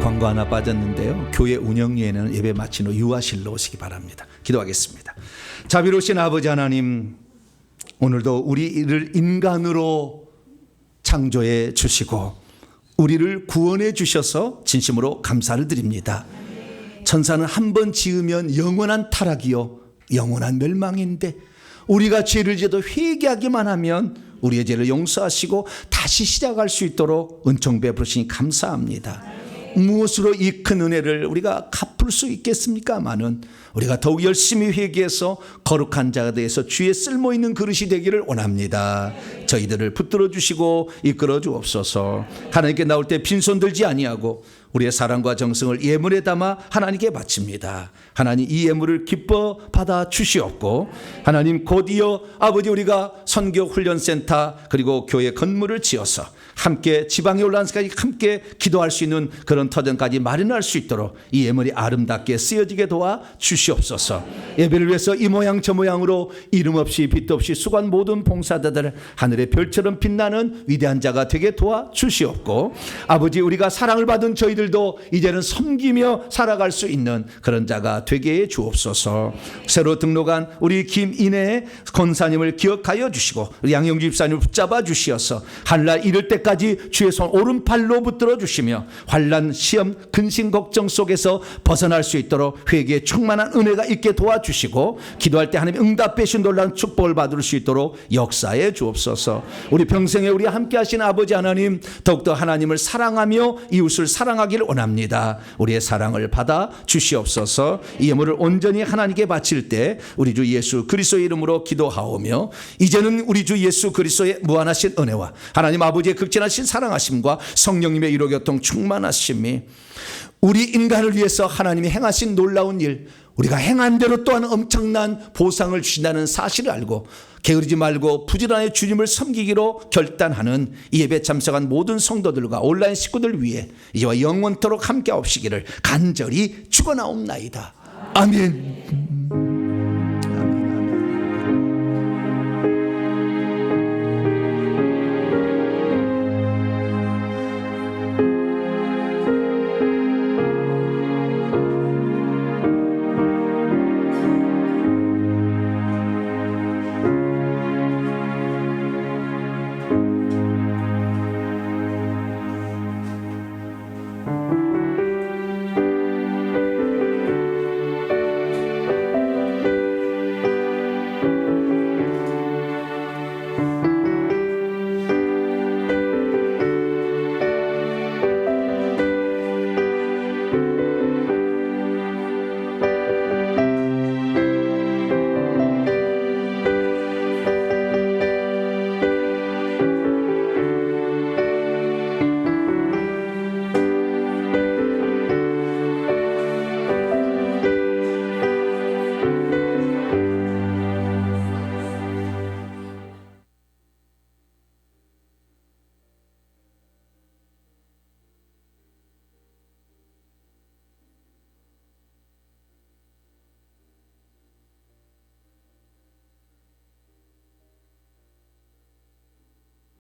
광고 하나 빠졌는데요. 교회 운영위에는 예배 마친 후 유아실로 오시기 바랍니다. 기도하겠습니다. 자비로우신 아버지 하나님, 오늘도 우리를 인간으로 창조해 주시고 우리를 구원해 주셔서 진심으로 감사를 드립니다. 천사는 한 번 지으면 영원한 타락이요 영원한 멸망인데 우리가 죄를 지어도 회개하기만 하면 우리의 죄를 용서하시고 다시 시작할 수 있도록 은총 베푸시니 감사합니다. 무엇으로 이 큰 은혜를 우리가 갚을 수 있겠습니까마는 우리가 더욱 열심히 회개해서 거룩한 자가 되어서 주의 쓸모있는 그릇이 되기를 원합니다. 저희들을 붙들어 주시고 이끌어 주옵소서. 하나님께 나올 때 빈손 들지 아니하고 우리의 사랑과 정성을 예물에 담아 하나님께 바칩니다. 하나님 이 예물을 기뻐 받아 주시옵고 하나님 곧이어 아버지 우리가 선교 훈련센터 그리고 교회 건물을 지어서 함께 지방에 올라간 데까지 함께 기도할 수 있는 그런 터전까지 마련할 수 있도록 이 예물이 아름답게 쓰여지게 도와 주시옵소서. 예배를 위해서 이 모양 저 모양으로 이름 없이 빛도 없이 수고한 모든 봉사자들 하늘의 별처럼 빛나는 위대한 자가 되게 도와 주시옵고 아버지 우리가 사랑을 받은 저희들도 이제는 섬기며 살아갈 수 있는 그런 자가 되게 해 주옵소서. 새로 등록한 우리 김인혜 권사님을 기억하여 주시고 우리 양영주 집사님을 붙잡아 주시어서 하늘날 이를 때 때까지 주의 손 오른팔로 붙들어 주시며 환난, 시험, 근심, 걱정 속에서 벗어날 수 있도록 회개에 충만한 은혜가 있게 도와주시고 기도할 때 하나님 응답해 주신 놀라운 축복을 받을 수 있도록 역사해 주옵소서. 우리 평생에 우리 함께 하신 아버지 하나님, 더욱더 하나님을 사랑하며 이웃을 사랑하기를 원합니다. 우리의 사랑을 받아 주시옵소서. 이 예물을 온전히 하나님께 바칠 때 우리 주 예수 그리스도의 이름으로 기도하오며 이제는 우리 주 예수 그리스도의 무한하신 은혜와 하나님 아버지의 극진하신 사랑하심과 성령님의 위로교통 충만하심이 우리 인간을 위해서 하나님이 행하신 놀라운 일, 우리가 행한 대로 또한 엄청난 보상을 주신다는 사실을 알고 게으르지 말고 부지런히 주님을 섬기기로 결단하는 이 예배 참석한 모든 성도들과 온라인 식구들 위해 이제와 영원토록 함께 하옵시기를 간절히 축원하옵나이다. 아멘.